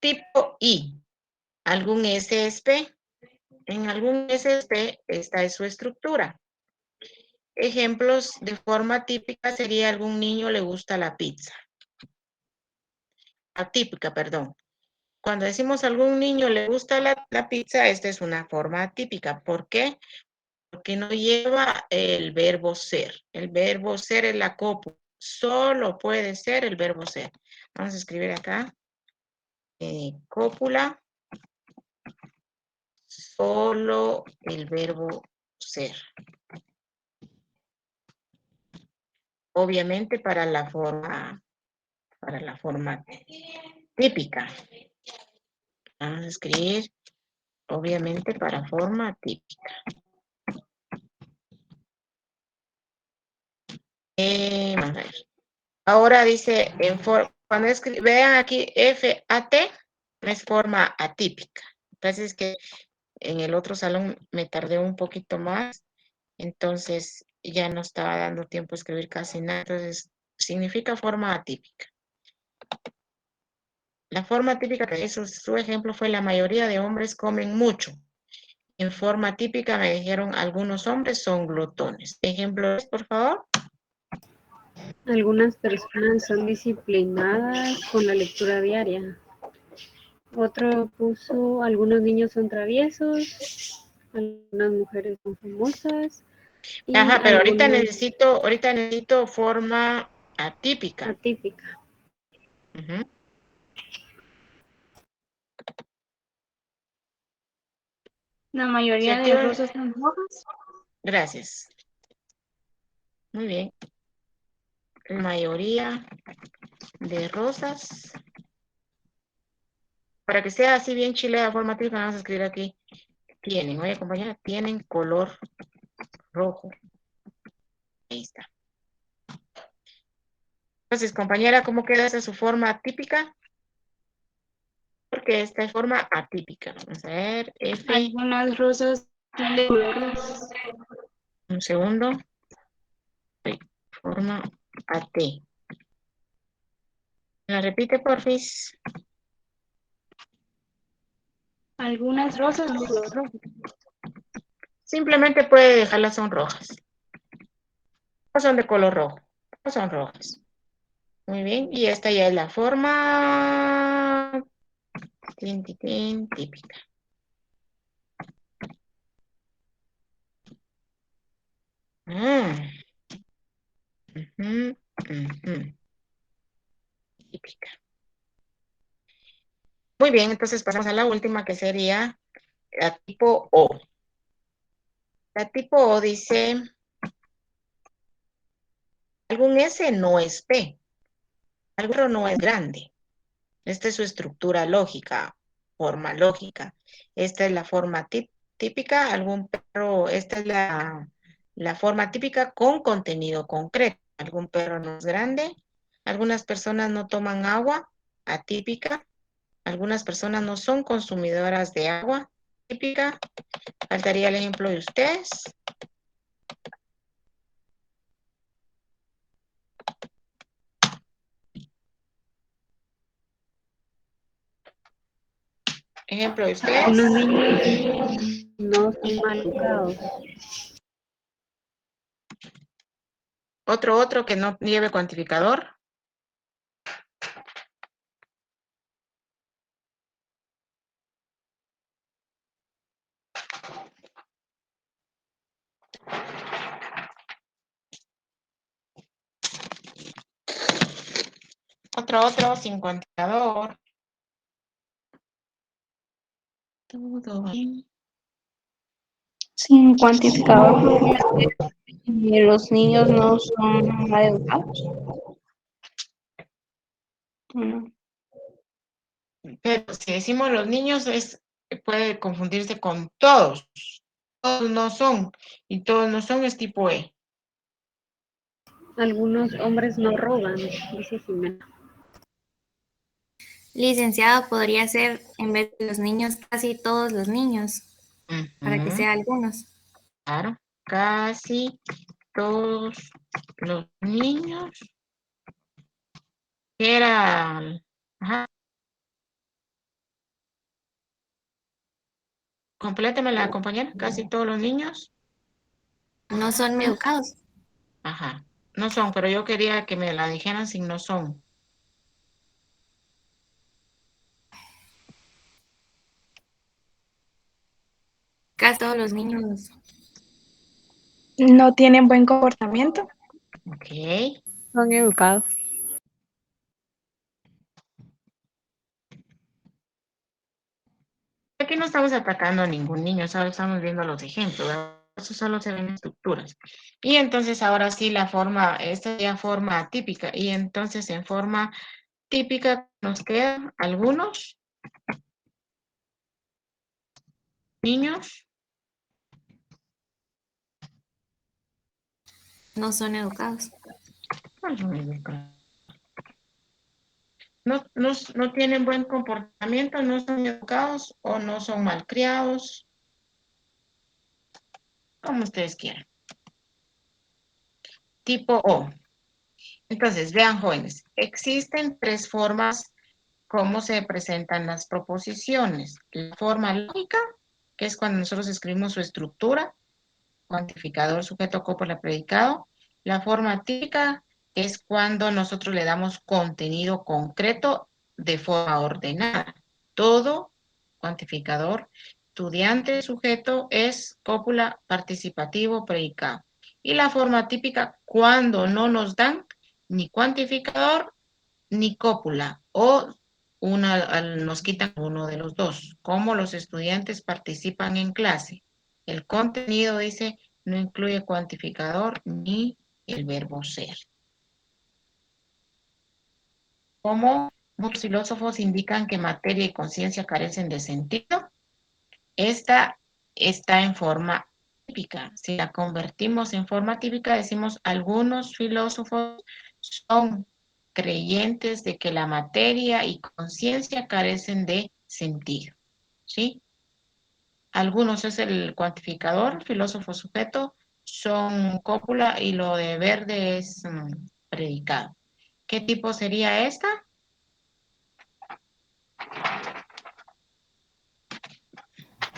tipo I. ¿Algún SSP? En algún SSP esta es su estructura. Ejemplos de forma típica sería algún niño le gusta la pizza. Atípica, perdón. Cuando decimos algún niño le gusta la pizza, esta es una forma atípica. ¿Por qué? Porque no lleva el verbo ser. El verbo ser es la cópula. Solo puede ser el verbo ser. Vamos a escribir acá. Cópula. Solo el verbo ser. Obviamente para la forma típica. Vamos a escribir, obviamente, para forma típica. Vamos a ver. Ahora dice, cuando vean aquí FAT, es forma atípica. Entonces que en el otro salón me tardé un poquito más, entonces ya no estaba dando tiempo a escribir casi nada, entonces significa forma atípica. La forma típica, que eso, su ejemplo fue la mayoría de hombres comen mucho. En forma típica me dijeron algunos hombres son glotones. Ejemplos, por favor. Algunas personas son disciplinadas con la lectura diaria. Otro puso, algunos niños son traviesos, algunas mujeres son famosas. Y Ajá, pero ahorita algunas necesito forma atípica. atípica. Ujú. La mayoría de rosas son rojas. Gracias. Muy bien. La mayoría de rosas. Para que sea así bien chilena, forma típica, vamos a escribir aquí. Tienen, oye compañera, tienen color rojo. Ahí está. Entonces, compañera, ¿cómo queda esa su forma típica? Porque esta es forma atípica. Vamos a ver, F. Algunas rosas son de color rojo. Un segundo. Forma AT. ¿La repite, porfis? Algunas rosas son de color rojo. Simplemente puede dejarlas son rojas. O son de color rojo. O son rojas. Muy bien. Y esta ya es la forma típica. Típica. Muy bien, entonces pasamos a la última, que sería la tipo O. La tipo O dice, algún S no es P, algún no es grande. Esta es su estructura lógica, forma lógica. Esta es la forma típica, algún perro, esta es la forma típica con contenido concreto. Algún perro no es grande, algunas personas no toman agua, atípica. Algunas personas no son consumidoras de agua, típica. Faltaría el ejemplo de ustedes. Ejemplo de ustedes. Unos niños no son mal educados. Otro que no lleve cuantificador. Otro sin cuantificador. Todo bien. Sin cuantificador, podría ser que los niños no son mal educados. No. Pero si decimos los niños, puede confundirse con todos. Todos no son. Y todos no son es tipo E. Algunos hombres no roban, dice Jimena. Licenciado, podría ser en vez de los niños, casi todos los niños, para que sea algunos. Claro, casi todos los niños. Era, ajá. complétemela, compañera. Casi todos los niños. No son educados. Ajá. No son, pero yo quería que me la dijeran si no son. Casi todos los niños. No tienen buen comportamiento. Ok. Son educados. Aquí no estamos atacando a ningún niño, solo estamos viendo los ejemplos, ¿verdad? Eso solo se ven estructuras. Y entonces ahora sí la forma, esta sería forma típica. Y entonces en forma típica nos quedan algunos niños. No son educados. No tienen buen comportamiento, no son educados o no son malcriados, como ustedes quieran. Tipo O. Entonces, vean, jóvenes, existen tres formas como se presentan las proposiciones. La forma lógica, que es cuando nosotros escribimos su estructura, cuantificador, sujeto, cópula, predicado. La forma típica es cuando nosotros le damos contenido concreto de forma ordenada. Todo, cuantificador, estudiante, sujeto, es cópula, participativo, predicado. Y la forma típica cuando no nos dan ni cuantificador ni cópula o nos quitan uno de los dos. Como los estudiantes participan en clase. El contenido dice no incluye cuantificador ni el verbo ser. Como muchos filósofos indican que materia y conciencia carecen de sentido, esta está en forma típica. Si la convertimos en forma típica, decimos algunos filósofos son creyentes de que la materia y conciencia carecen de sentido. ¿Sí? Algunos es el cuantificador, filósofo sujeto, son cópula y lo de verde es predicado. ¿Qué tipo sería esta?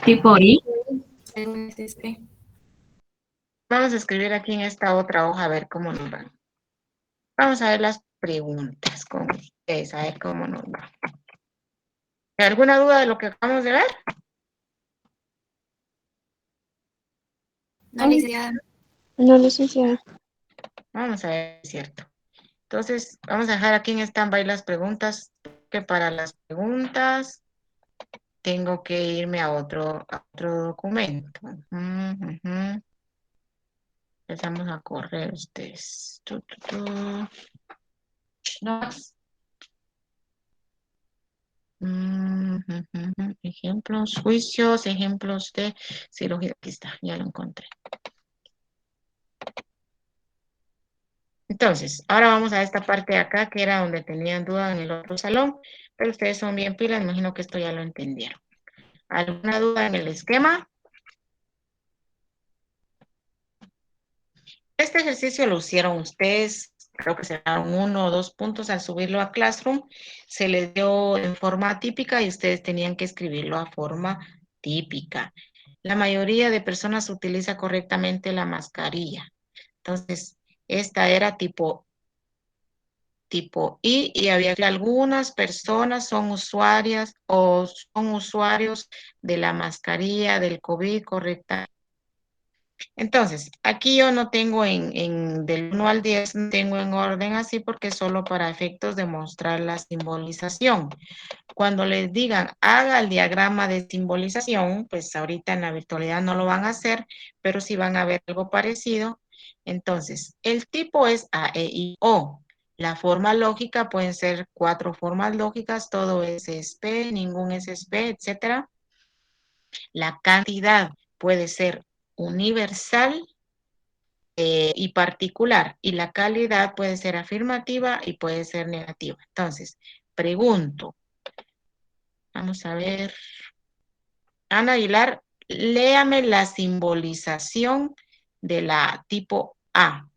Tipo I. Vamos a escribir aquí en esta otra hoja a ver cómo nos van. Vamos a ver las preguntas con ustedes, a ver cómo nos va. ¿Alguna duda de lo que acabamos de ver? No, licenciada. No, licenciada. Vamos a ver, es cierto. Entonces, vamos a dejar aquí en stand-by las preguntas, que para las preguntas tengo que irme a otro documento. Empezamos a correr ustedes. No más. Ejemplos, juicios, ejemplos de cirugía. Aquí está, ya lo encontré. Entonces, ahora vamos a esta parte de acá, que era donde tenían duda en el otro salón, pero ustedes son bien pilas, imagino que esto ya lo entendieron. ¿Alguna duda en el esquema? Este ejercicio lo hicieron ustedes, creo que se daron 1 o 2 puntos al subirlo a Classroom, se les dio en forma típica y ustedes tenían que escribirlo a forma típica. La mayoría de personas utiliza correctamente la mascarilla. Entonces, esta era tipo I y había que algunas personas son usuarias o son usuarios de la mascarilla del COVID correcta. Entonces, aquí yo no tengo del 1 al 10, no tengo en orden así porque es solo para efectos de mostrar la simbolización. Cuando les digan haga el diagrama de simbolización, pues ahorita en la virtualidad no lo van a hacer, pero sí van a ver algo parecido. Entonces, el tipo es A, E, I, O. La forma lógica pueden ser 4 formas lógicas, todo es SP, ningún es SP, etcétera. La cantidad puede ser universal y particular, y la calidad puede ser afirmativa y puede ser negativa. Entonces, pregunto, vamos a ver, Ana Aguilar, léame la simbolización de la tipo A.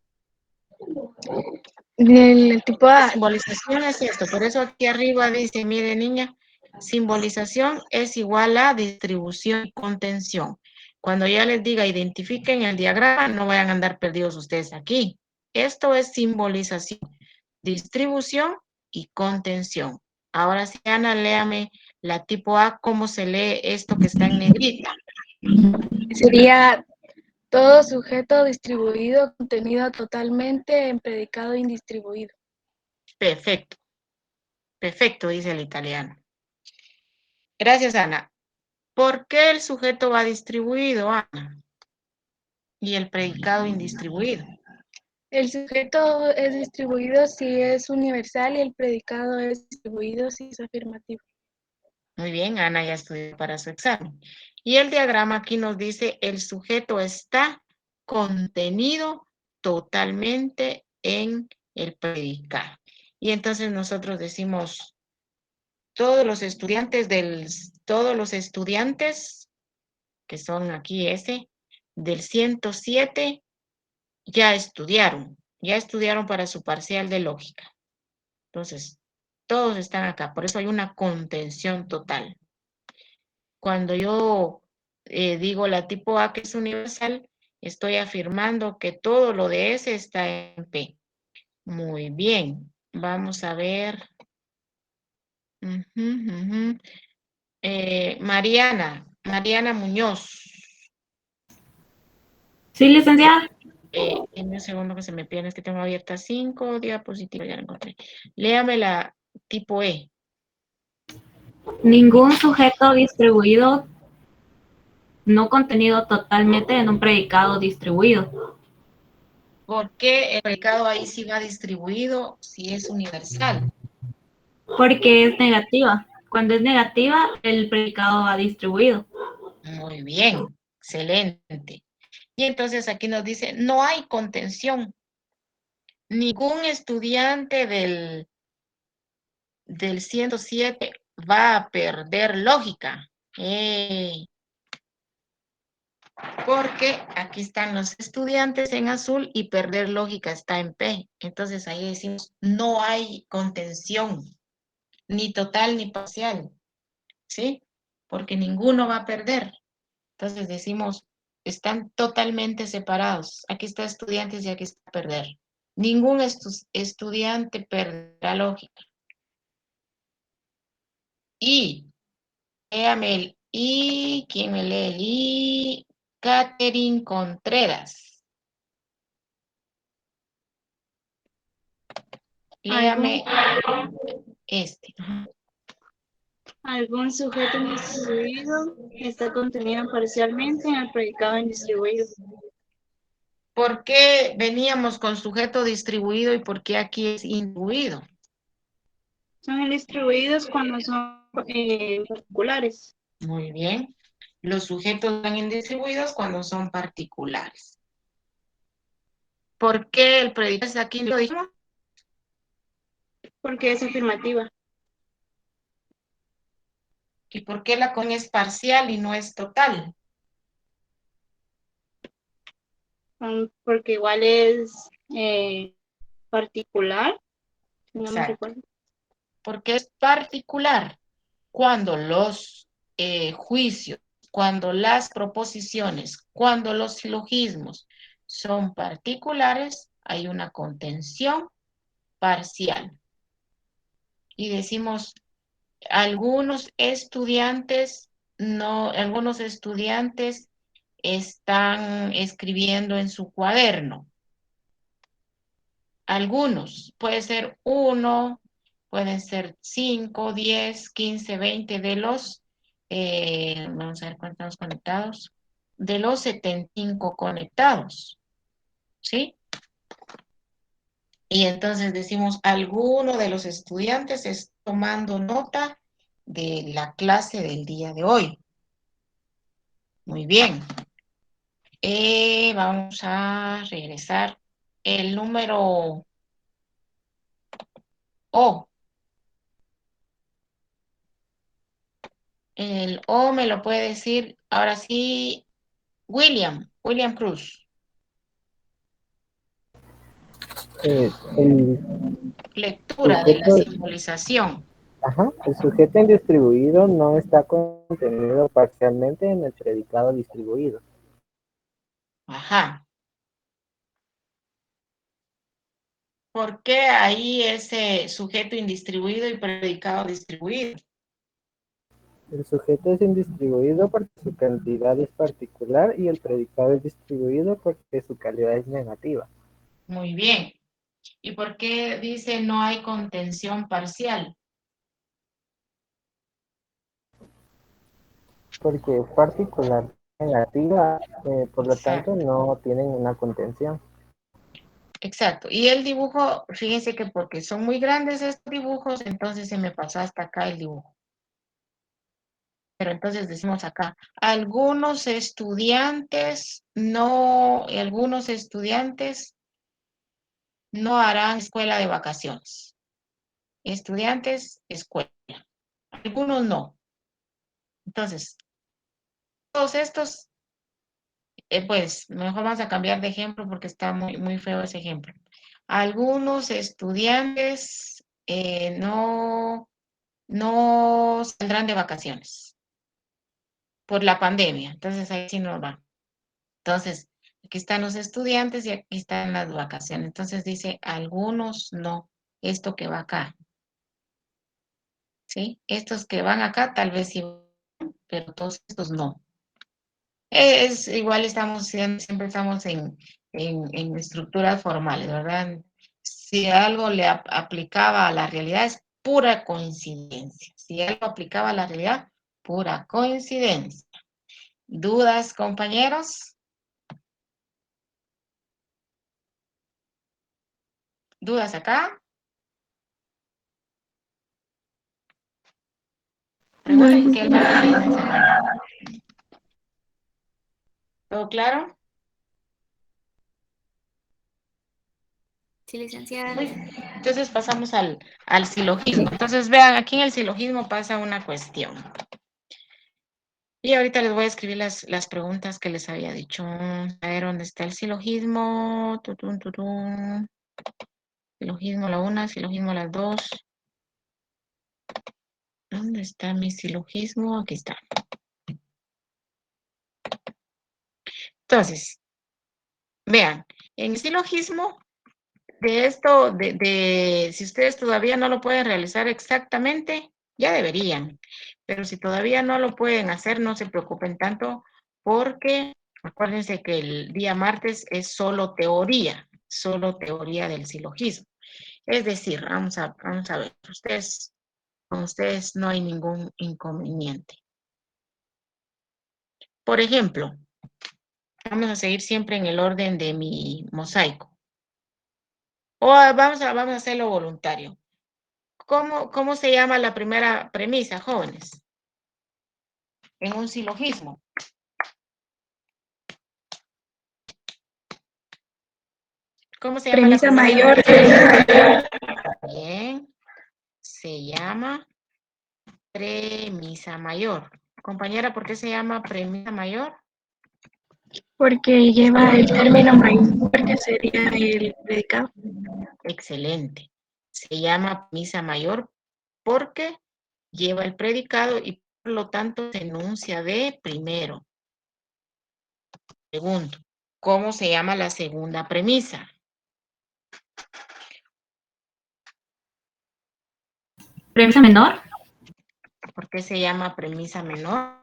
El tipo La A. simbolización es esto, por eso aquí arriba dice, mire niña, Simbolización es igual a distribución y contención. Cuando ya les diga identifiquen el diagrama, no vayan a andar perdidos ustedes aquí. Esto es simbolización, distribución y contención. Ahora sí, Ana, léame la tipo A, ¿cómo se lee esto que está en negrita? Sería todo sujeto distribuido contenido totalmente en predicado indistribuido. Perfecto. Perfecto, dice el italiano. Gracias, Ana. ¿Por qué el sujeto va distribuido, Ana? Y el predicado indistribuido. El sujeto es distribuido si es universal y el predicado es distribuido si es afirmativo. Muy bien, Ana ya estudió para su examen. Y el diagrama aquí nos dice el sujeto está contenido totalmente en el predicado. Y entonces nosotros decimos, todos los estudiantes que son aquí del 107, ya estudiaron para su parcial de lógica. Entonces, todos están acá, por eso hay una contención total. Cuando yo digo la tipo A que es universal, estoy afirmando que todo lo de S está en P. Muy bien, vamos a ver. Mariana Muñoz. Sí, licenciada. En un segundo que se me pierde, es que tengo abiertas 5 diapositivas, ya la encontré. Léame la tipo E. Ningún sujeto distribuido no contenido totalmente en un predicado distribuido. ¿Por qué el predicado ahí sí va distribuido si es universal? Porque es negativa. Cuando es negativa, el predicado va distribuido. Muy bien, excelente. Y entonces aquí nos dice, no hay contención. Ningún estudiante del 107 va a perder lógica. Porque aquí están los estudiantes en azul y perder lógica está en P. Entonces ahí decimos, no hay contención, ni total ni parcial, ¿sí? Porque ninguno va a perder. Entonces decimos, están totalmente separados. Aquí está estudiantes y aquí está perder. Ningún estudiante perderá lógica. Y, léame el I, ¿quién me lee el I? Catherine Contreras. Léame este. Algún sujeto indistribuido está contenido parcialmente en el predicado indistribuido. ¿Por qué veníamos con sujeto distribuido y por qué aquí es indistribuido? Son indistribuidos cuando son particulares. Muy bien. Los sujetos están indistribuidos cuando son particulares. ¿Por qué el predicado está aquí? ¿Lo dijimos? Porque es afirmativa. ¿Y por qué la con es parcial y no es total? Porque igual es particular. No me recuerdo. Porque es particular cuando los juicios, cuando las proposiciones, cuando los silogismos son particulares, hay una contención parcial. Y decimos, algunos estudiantes están escribiendo en su cuaderno. Algunos, puede ser 1, pueden ser 5, 10, 15, 20 de los, vamos a ver cuántos estamos conectados, de los 75 conectados, ¿sí? Y entonces decimos, alguno de los estudiantes está tomando nota de la clase del día de hoy. Muy bien. Vamos a regresar. El número O. El O me lo puede decir, ahora sí, William Cruz. Lectura de la simbolización. Ajá, el sujeto indistribuido no está contenido parcialmente en el predicado distribuido. Ajá. ¿Por qué ahí ese sujeto indistribuido y predicado distribuido? El sujeto es indistribuido porque su cantidad es particular y el predicado es distribuido porque su calidad es negativa. Muy bien. ¿Y por qué dice no hay contención parcial? Porque es particular negativa, por lo tanto Exacto. no tienen una contención. Exacto. Y el dibujo, fíjense que porque son muy grandes estos dibujos, entonces se me pasó hasta acá el dibujo. Pero entonces decimos acá, algunos estudiantes no harán escuela de vacaciones. Estudiantes, escuela. Algunos no. Entonces, todos estos, pues mejor vamos a cambiar de ejemplo porque está muy, muy feo ese ejemplo. Algunos estudiantes no saldrán de vacaciones por la pandemia. Entonces ahí sí no va. Entonces, aquí están los estudiantes y aquí están las vacaciones. Entonces dice, algunos no. Esto que va acá. ¿Sí? Estos que van acá tal vez sí, pero todos estos no. Es igual siempre estamos en estructuras formales, ¿verdad? Si algo le aplicaba a la realidad es pura coincidencia. Si algo aplicaba a la realidad, pura coincidencia. ¿Dudas, compañeros? ¿Dudas acá? No, Pregunten que alguien tiene en ese ejemplo. ¿Todo claro? Sí, licenciada. Muy bien. Entonces pasamos al silogismo. Entonces vean, aquí en el silogismo pasa una cuestión. Y ahorita les voy a escribir las preguntas que les había dicho. A ver, ¿dónde está el silogismo? Tutun, tutun. Silogismo a la 1, silogismo a las 2. ¿Dónde está mi silogismo? Aquí está. Entonces, vean, en el silogismo de esto, si ustedes todavía no lo pueden realizar exactamente, ya deberían. Pero si todavía no lo pueden hacer, no se preocupen tanto porque acuérdense que el día martes es solo teoría del silogismo. Es decir, vamos a ver, con ustedes no hay ningún inconveniente. Por ejemplo, vamos a seguir siempre en el orden de mi mosaico. O vamos a hacerlo voluntario. ¿Cómo se llama la primera premisa, jóvenes? En un silogismo. ¿Cómo se llama Premisa la primera mayor. premisa? Bien, se llama premisa mayor. Compañera, ¿por qué se llama premisa mayor? Porque lleva el término mayor, que sería el predicado. Excelente. Se llama premisa mayor porque lleva el predicado y por lo tanto se enuncia de primero. Segundo, ¿cómo se llama la segunda premisa? Premisa menor, ¿Por qué se llama premisa menor?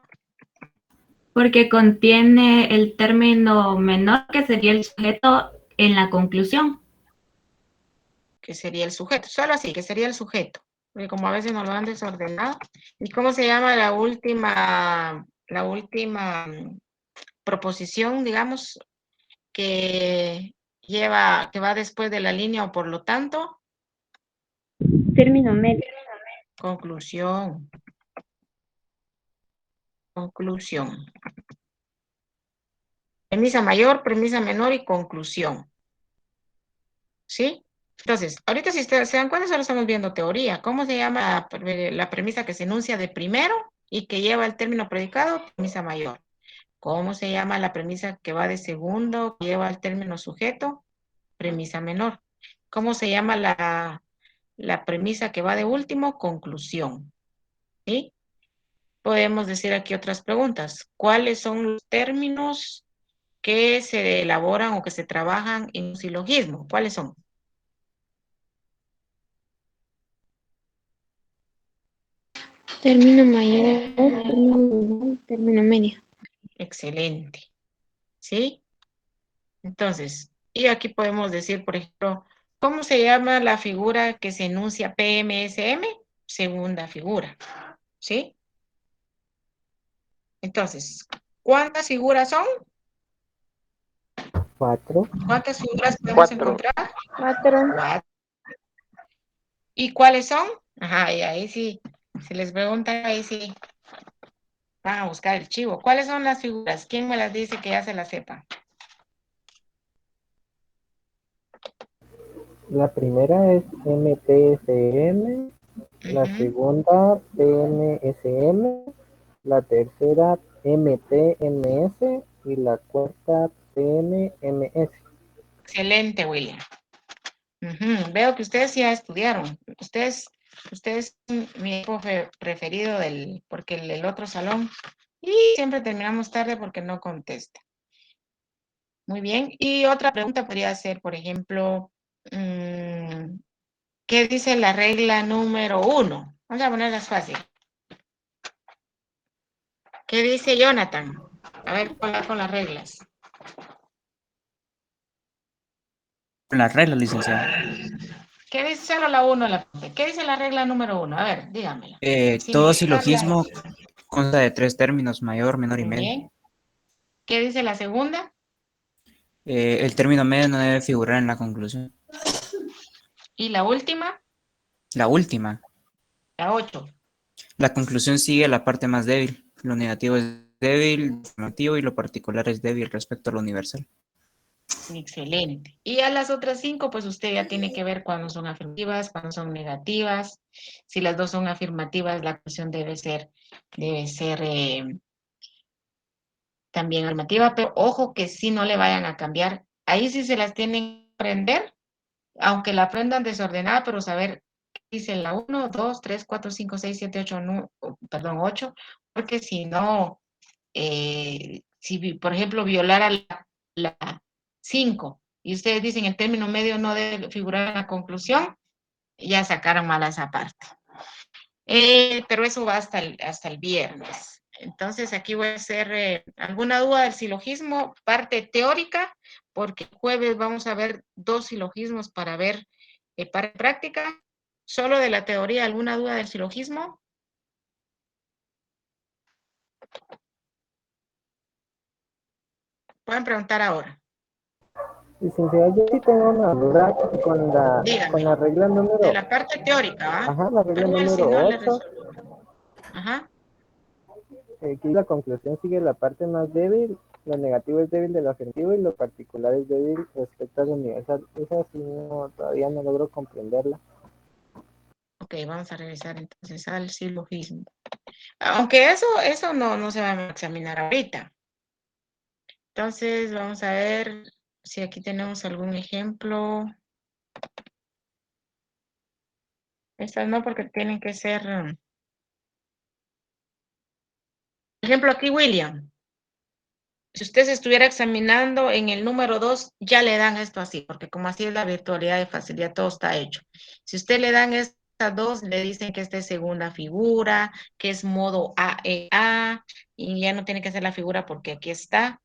porque contiene el término menor, que sería el sujeto en la conclusión. Que sería el sujeto, solo así, que sería el sujeto. Porque como a veces nos lo han desordenado. ¿Y cómo se llama la última proposición, digamos, que va después de la línea o por lo tanto? Término medio. Conclusión. Conclusión. Premisa mayor, premisa menor y conclusión. ¿Sí? Entonces, ahorita si ustedes se dan cuenta, solo estamos viendo teoría. ¿Cómo se llama la premisa que se enuncia de primero y que lleva el término predicado? Premisa mayor. ¿Cómo se llama la premisa que va de segundo, que lleva el término sujeto? Premisa menor. ¿Cómo se llama la premisa que va de último, conclusión. ¿Sí? Podemos decir aquí otras preguntas. ¿Cuáles son los términos que se elaboran o que se trabajan en un silogismo? ¿Cuáles son? Término mayor, término medio. Excelente. ¿Sí? Entonces, y aquí podemos decir, por ejemplo, ¿cómo se llama la figura que se enuncia PMSM? Segunda figura. ¿Sí? Entonces, ¿cuántas figuras son? 4. ¿Cuántas figuras podemos encontrar? 4. 4. ¿Y cuáles son? Ajá, y ahí sí, si les preguntan, ahí sí van a buscar el chivo. ¿Cuáles son las figuras? ¿Quién me las dice que ya se las sepa? La primera es MPSM, la Ujú. segunda PMSM, la tercera MPMS y la cuarta PMMS. Excelente, William. Ujú. Veo que ustedes ya estudiaron. Ustedes son mi equipo preferido porque el otro salón, y siempre terminamos tarde porque no contesta. Muy bien. Y otra pregunta podría ser, por ejemplo, ¿qué dice la regla número 1? Vamos a ponerlas fácil. ¿Qué dice Jonathan? A ver, ¿cuál va con las reglas? Las reglas, licenciada. ¿Qué dice solo la 1? ¿Qué dice la regla número 1? A ver, dígamela. Sin Todo meditarla. silogismo consta de 3 términos, mayor, menor y Muy medio. bien. ¿Qué dice la segunda? El término medio no debe figurar en la conclusión. ¿Y la última? La última. La 8. La conclusión sigue la parte más débil. Lo negativo es débil, lo afirmativo y lo particular es débil respecto a lo universal. Excelente. Y a las otras 5, pues usted ya tiene que ver cuándo son afirmativas, cuándo son negativas. Si las dos son afirmativas, la conclusión debe ser también afirmativa, pero ojo que sí no le vayan a cambiar. Ahí sí se las tienen que aprender, aunque la aprendan desordenada, pero saber qué dice la 1, 2, 3, 4, 5, 6, 7, 8, 8, porque si no, si por ejemplo violara la 5 y ustedes dicen el término medio no debe figurar en la conclusión, ya sacaron mal esa parte. Pero eso va hasta el viernes. Entonces aquí voy a hacer alguna duda del silogismo, parte teórica, porque el jueves vamos a ver 2 silogismos para ver para práctica. Solo de la teoría, ¿alguna duda del silogismo? Pueden preguntar ahora. Licenciada, yo sí tengo una duda con la Dígame. regla De número, la parte teórica, ¿va? ajá, la regla Igual si número no le 8, resuelvo. Ajá. aquí la conclusión sigue la parte más débil, lo negativo es débil de lo afirmativo y lo particular es débil respecto al universal. Esa sí no, todavía no logro comprenderla. Ok, vamos a regresar entonces al silogismo. Aunque eso no se va a examinar ahorita. Entonces, vamos a ver si aquí tenemos algún ejemplo. Estas no, porque tienen que ser. Por ejemplo, aquí William. Si usted se estuviera examinando en el número 2, ya le dan esto así, porque como así es la virtualidad de facilidad, todo está hecho. Si usted le dan estas 2, le dicen que esta es segunda figura, que es modo AEA, y ya no tiene que hacer la figura porque aquí está.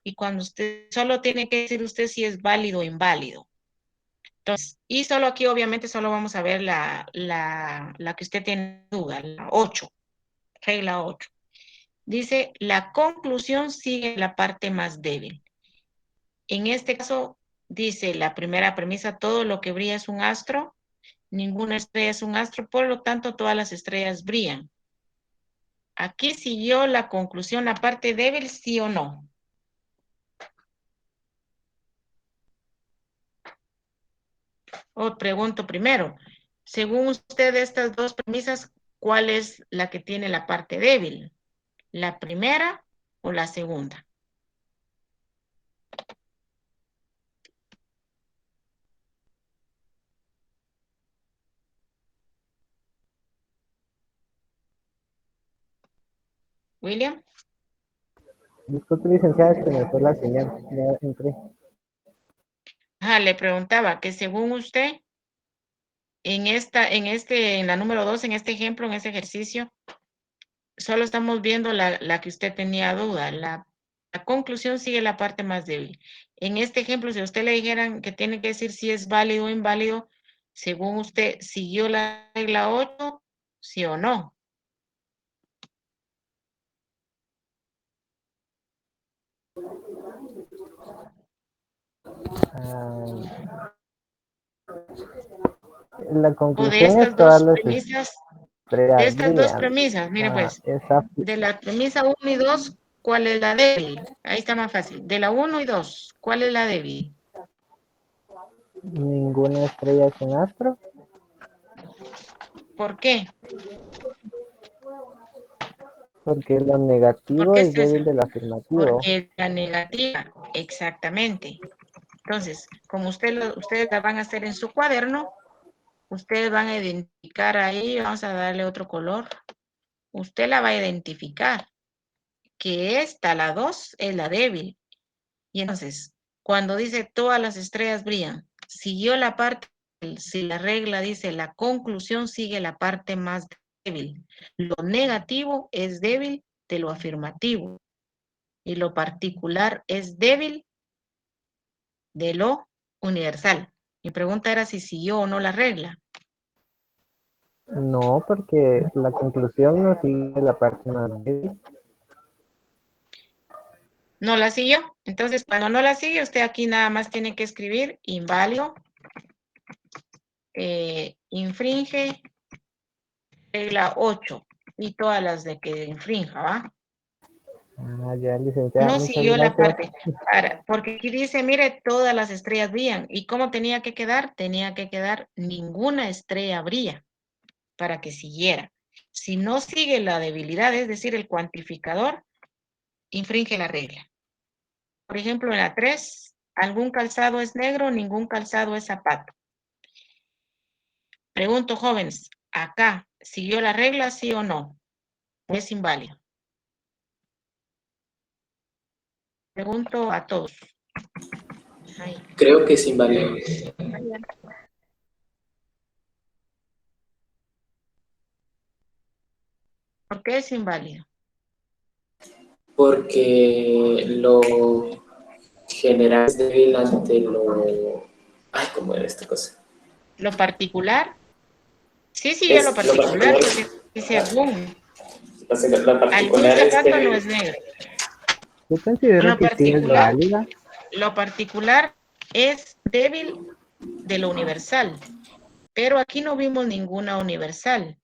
Y cuando usted, solo tiene que decir usted si es válido o inválido. Entonces, y solo aquí obviamente solo vamos a ver la que usted tiene duda, la 8, regla 8. Dice, la conclusión sigue la parte más débil. En este caso, dice la primera premisa, todo lo que brilla es un astro, ninguna estrella es un astro, por lo tanto todas las estrellas brillan. Aquí siguió la conclusión, la parte débil, sí o no. O pregunto primero, según usted de estas dos premisas, ¿cuál es la que tiene la parte débil? ¿La primera o la segunda? William. Disculpe, licenciada, es que me fue la señal. Ya entré. Le preguntaba que según usted, en la número 2, en este ejemplo, en este ejercicio, solo estamos viendo la que usted tenía duda. La conclusión sigue la parte más débil. En este ejemplo, si a usted le dijeran que tiene que decir si es válido o inválido, según usted, ¿siguió la regla 8? ¿Sí o no? La O de conclusión estas es todas dos las premisas, estrellas brillan. mire pues, Esa de la premisa 1 y 2, ¿cuál es la débil? Ahí está más fácil. De la 1 y 2, ¿cuál es la débil? ninguna estrella es un astro. ¿Por qué? Porque lo negativo ¿Por qué es es eso? débil del afirmativo. Porque la negativa, exactamente. Entonces, como ustedes la van a hacer en su cuaderno, ustedes van a identificar ahí, vamos a darle otro color. Usted la va a identificar, que esta, la 2, es la débil. Y entonces, cuando dice todas las estrellas brillan, siguió la parte, si la regla dice la conclusión sigue la parte más débil. Lo negativo es débil de lo afirmativo y lo particular es débil de lo universal. Mi pregunta era si siguió o no la regla. No, porque la conclusión no sigue la parte más débil. No la siguió. Entonces, cuando no la sigue, usted aquí nada más tiene que escribir inválido, infringe regla 8 y todas las de que infrinja, ¿va? Ya, licenciada, No muchas siguió la gracias. parte, porque aquí dice, mire, todas las estrellas brillan. ¿Y cómo tenía que quedar? Tenía que quedar ninguna estrella brilla para que siguiera. Si no sigue la debilidad, es decir, el cuantificador, infringe la regla. Por ejemplo, en la 3, algún calzado es negro, ningún calzado es zapato. Pregunto, jóvenes, acá, ¿siguió la regla, sí o no? ¿O es inválido? Pregunto a todos. Ahí. Creo que es inválido. ¿Por qué es inválido? Porque lo general es débil ante lo... Ay, ¿cómo era esta cosa? ¿Lo particular? Sí, siguió lo particular, porque dice boom. La Algún particular es zapato no débil. es negro. Yo considero Lo que sí es particular, válida. lo particular es débil de lo universal, pero aquí no vimos ninguna universal.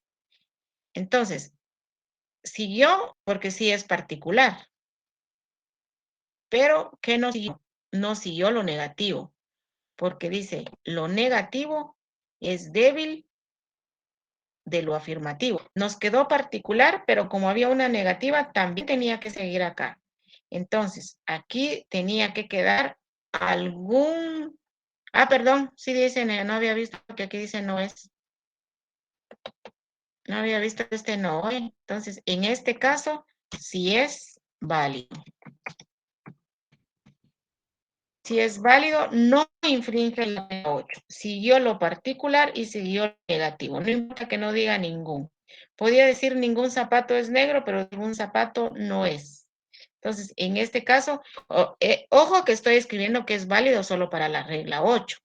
Entonces, siguió porque sí es particular, pero ¿qué no siguió? No siguió lo negativo, porque dice, lo negativo es débil de lo afirmativo. Nos quedó particular, pero como había una negativa, también tenía que seguir acá. Entonces, aquí tenía que quedar algún... perdón, sí dicen, no había visto que aquí dice no es. No había visto este no. Entonces, en este caso, sí es válido. Si es válido, no infringe la regla 8. Siguió lo particular y siguió lo negativo. No importa que no diga ningún. Podía decir ningún zapato es negro, pero ningún zapato no es. Entonces, en este caso, ojo que estoy escribiendo que es válido solo para la regla 8.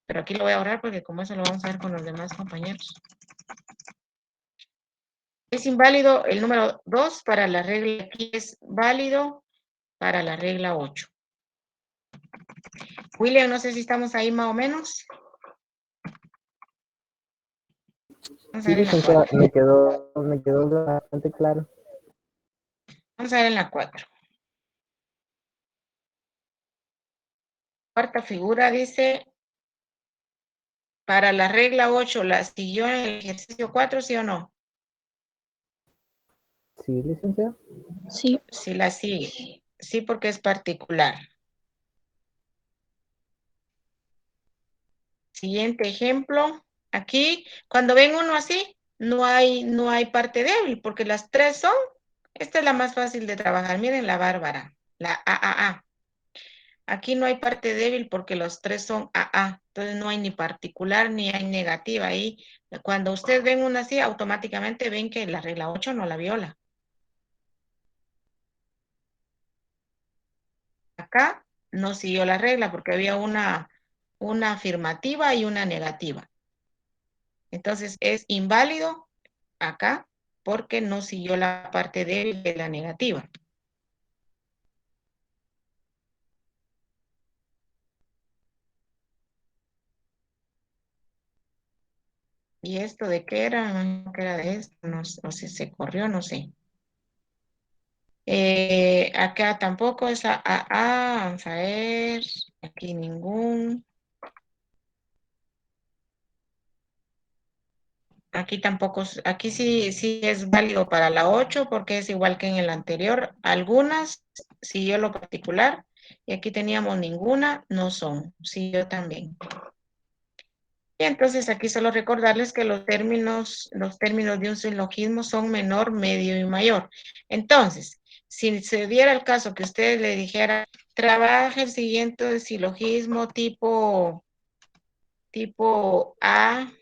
Pero aquí lo voy a ahorrar porque como eso lo vamos a ver con los demás compañeros. Es inválido el número 2 para la regla, aquí es válido para la regla 8. William, no sé si estamos ahí más o menos. Vamos a Sí, ver en la licenciada, 4. me quedó bastante claro. Vamos a ver en la 4. Cuarta figura dice, para la regla 8, ¿la siguió en el ejercicio 4, sí o no? Sí, licenciada. Sí. Sí la sigue. Sí, porque es particular. Siguiente ejemplo. Aquí, cuando ven uno así, no hay parte débil, porque las tres son Esta es la más fácil de trabajar. Miren la Bárbara, la AAA. Aquí no hay parte débil porque los tres son AA. Entonces no hay ni particular ni hay negativa. Ahí, cuando ustedes ven una así, automáticamente ven que la regla 8 no la viola. Acá no siguió la regla porque había una afirmativa y una negativa. Entonces es inválido acá porque no siguió la parte débil de la negativa. ¿Y esto de qué era? No, ¿qué era de esto? No, no sé, se corrió, no sé. Acá tampoco es AA, vamos a ver, aquí ningún. Aquí tampoco, aquí sí es válido para la 8 porque es igual que en el anterior. Algunas siguió lo particular y aquí teníamos ninguna, no son, siguió también. Y entonces aquí solo recordarles que los términos de un silogismo son menor, medio y mayor. Entonces, si se diera el caso que ustedes le dijera, trabaje el siguiente silogismo tipo A.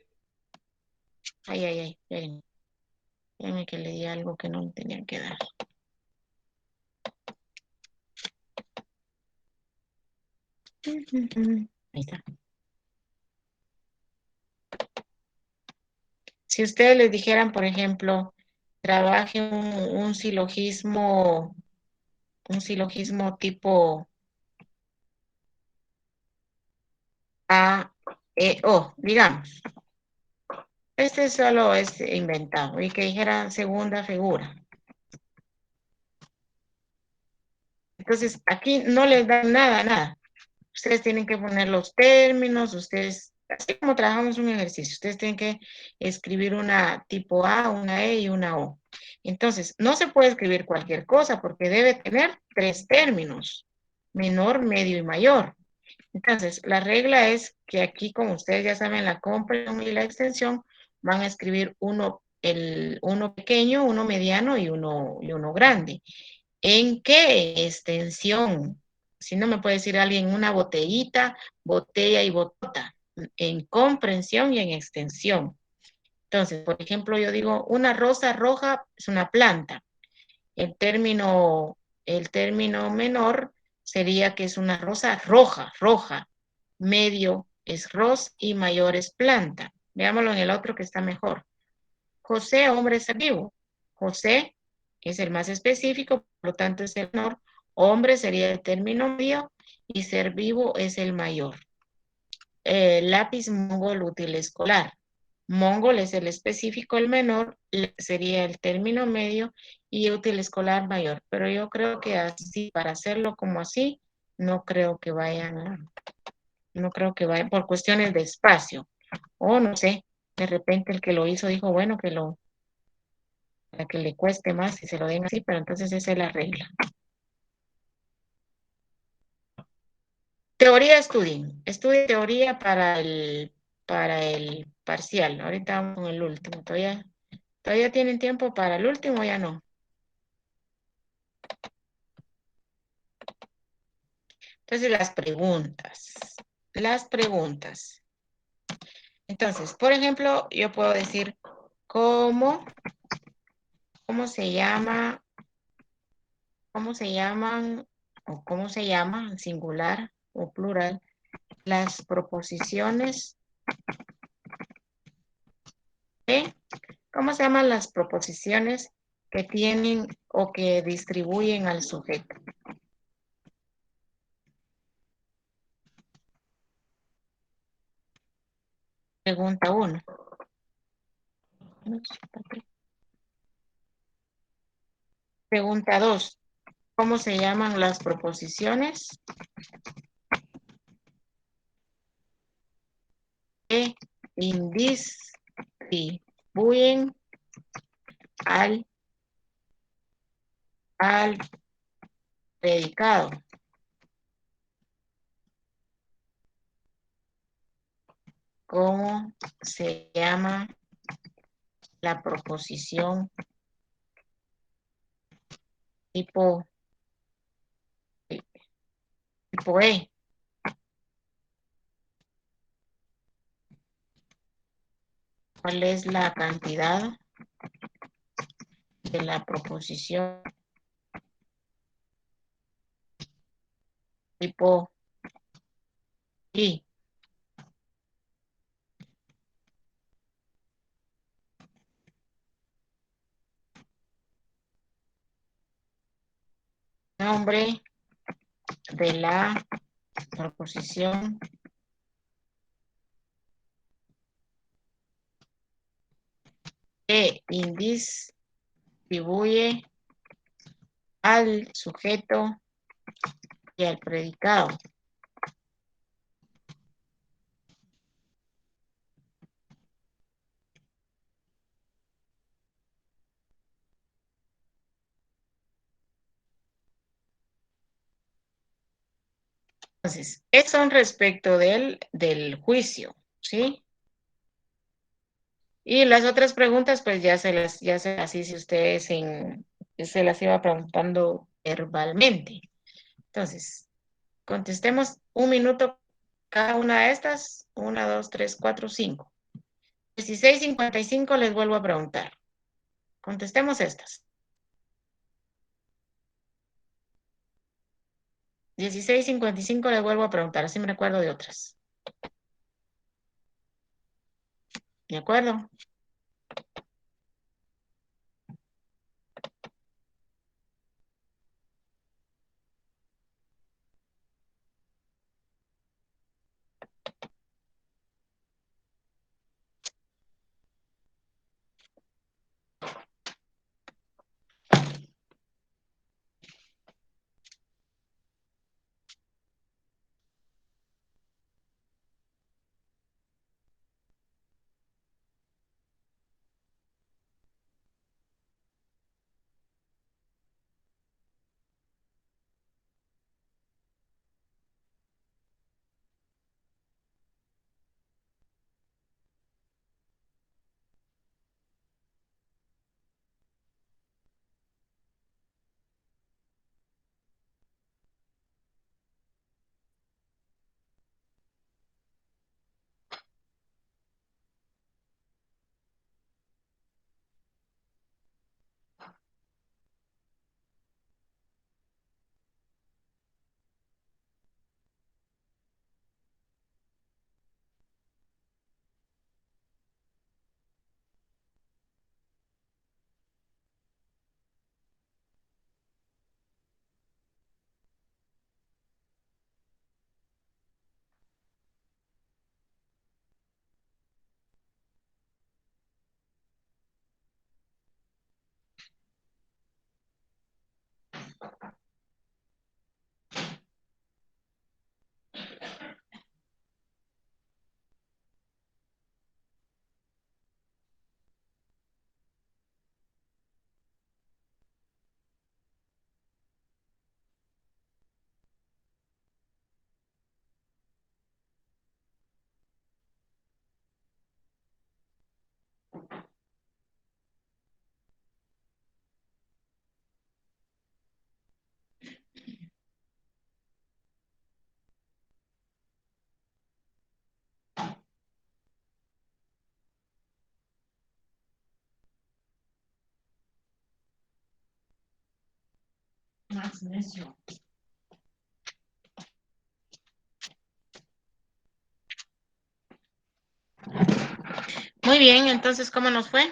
Ay, espérenme que le di algo que no me tenían que dar. Ahí está. Si ustedes les dijeran, por ejemplo, trabaje un silogismo tipo A, E, O, digamos. Este solo es inventado. Y que dijera segunda figura. Entonces, aquí no les dan nada. Ustedes tienen que poner los términos, así como trabajamos un ejercicio, ustedes tienen que escribir una tipo A, una E y una O. Entonces, no se puede escribir cualquier cosa porque debe tener 3 términos, menor, medio y mayor. Entonces, la regla es que aquí, como ustedes ya saben, la comprensión y la extensión van a escribir uno pequeño, uno mediano y uno grande. ¿En qué extensión? Si no me puede decir alguien una botellita, botella y botota. En comprensión y en extensión. Entonces, por ejemplo, yo digo, una rosa roja es una planta. El término menor sería que es una rosa roja. Medio es ros y mayor es planta. Veámoslo en el otro que está mejor. José, hombre, ser vivo. José es el más específico, por lo tanto es el menor. Hombre sería el término medio y ser vivo es el mayor. Lápiz mongol útil escolar. Mongol es el específico, el menor, sería el término medio y útil escolar mayor. Pero yo creo que así, para hacerlo como así, no creo que vayan, por cuestiones de espacio. O no sé, de repente el que lo hizo dijo, bueno, para que le cueste más y se lo den así, pero entonces esa es la regla. Teoría estudien teoría para el parcial. Ahorita vamos con el último. ¿Todavía tienen tiempo para el último o ya no? Entonces las preguntas. Entonces, por ejemplo, yo puedo decir cómo se llaman o cómo se llama, singular o plural, las proposiciones ¿cómo se llaman las proposiciones que tienen o que distribuyen al sujeto? Pregunta 1. Pregunta 2. ¿Cómo se llaman las proposiciones que distribuyen al predicado? ¿Cómo se llama la proposición tipo E. ¿Cuál es la cantidad de la proposición tipo I? Nombre de la proposición que distribuye al sujeto y al predicado. Entonces, eso son respecto del juicio, ¿sí? Y las otras preguntas, pues ya se las hice ustedes se las iba preguntando verbalmente. Entonces, contestemos 1 minuto cada una de estas. 1, 2, 3, 4, 5. 16:55 les vuelvo a preguntar. Contestemos estas. 16:55 les vuelvo a preguntar, así me recuerdo de otras. ¿De acuerdo? Muy bien, entonces, ¿cómo nos fue?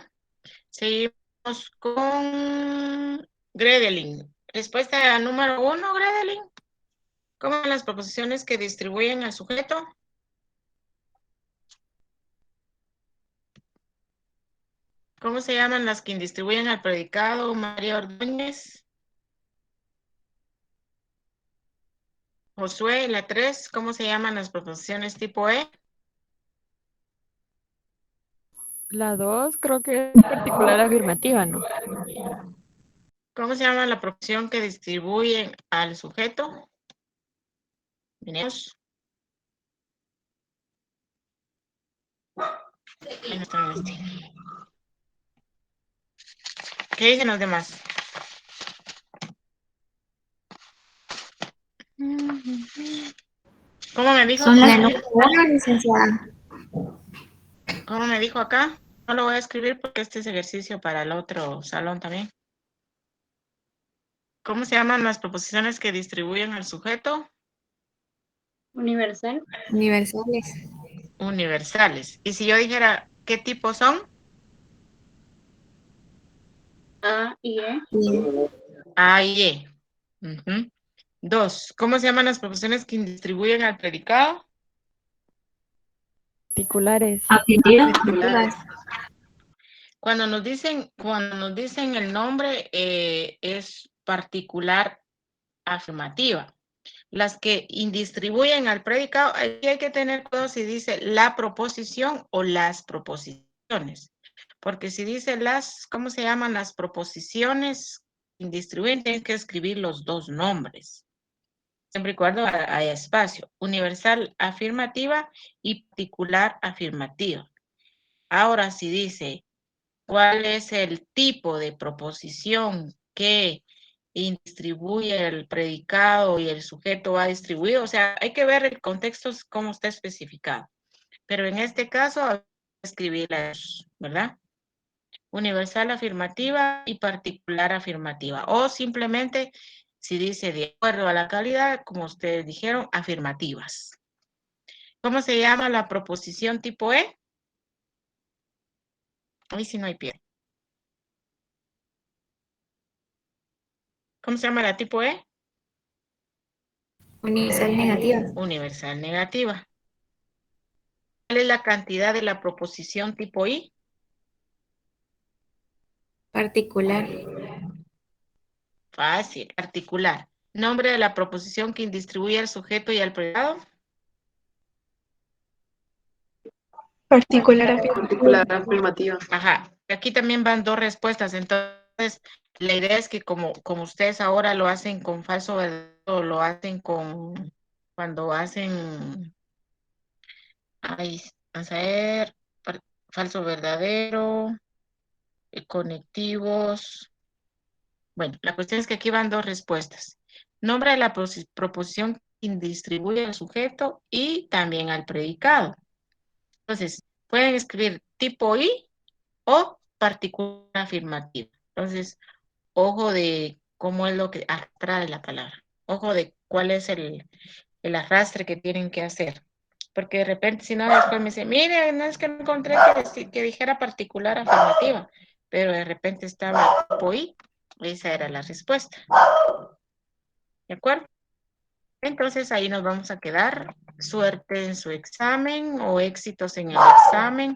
Seguimos con Gredelin. Respuesta número 1, Gredelin. ¿Cómo son las proposiciones que distribuyen al sujeto? ¿Cómo se llaman las que distribuyen al predicado, María Ordóñez? Josué, la 3, ¿cómo se llaman las proposiciones tipo E? La 2 creo que es particular afirmativa, ¿no? ¿Cómo se llama la proposición que distribuyen al sujeto? Miremos. Ahí no está en este. ¿Qué dicen los demás? ¿Cómo me dijo? Son las La número 1, licenciada. ¿Cómo me dijo acá? No lo voy a escribir porque este es ejercicio para el otro salón también. ¿Cómo se llaman las proposiciones que distribuyen al sujeto? Universal. Universales. Universales. Y si yo dijera, ¿qué tipo son? A y E. A y E. Ujú. 2. ¿Cómo se llaman las proposiciones que distribuyen al predicado? Particulares. Particulares. Cuando nos dicen el nombre, es particular afirmativa. Las que distribuyen al predicado, aquí hay que tener cuidado si dice la proposición o las proposiciones. Porque si dice ¿cómo se llaman las proposiciones distribuyen? Tienen que escribir los dos nombres. Siempre y cuando haya espacio. Universal afirmativa y particular afirmativa. Ahora, si dice cuál es el tipo de proposición que distribuye el predicado y el sujeto va distribuido, o sea, hay que ver el contexto cómo está especificado. Pero en este caso, escribirlas, ¿verdad? Universal afirmativa y particular afirmativa. O simplemente, si dice de acuerdo a la calidad, como ustedes dijeron, afirmativas. ¿Cómo se llama la proposición tipo E? Ahí sí no hay pie. ¿Cómo se llama la tipo E? Universal negativa. Universal negativa. ¿Cuál es la cantidad de la proposición tipo I? Particular. Fácil, particular. Nombre de la proposición que distribuye al sujeto y al predicado. Particular afirmativa. Ajá. Aquí también van dos respuestas. Entonces, la idea es que como ustedes ahora lo hacen con falso verdadero, lo hacen cuando hacen, vamos a ver, falso verdadero, conectivos. Bueno, la cuestión es que aquí van dos respuestas. Nombre de la proposición que distribuye al sujeto y también al predicado. Entonces, pueden escribir tipo I o particular afirmativa. Entonces, ojo de cómo es lo que atrae la palabra. Ojo de cuál es el arrastre que tienen que hacer. Porque de repente, si no, después me dice, mire, no es que no encontré que dijera particular afirmativa, pero de repente estaba tipo I. Esa era la respuesta. ¿De acuerdo? Entonces ahí nos vamos a quedar. Suerte en su examen o éxitos en el examen.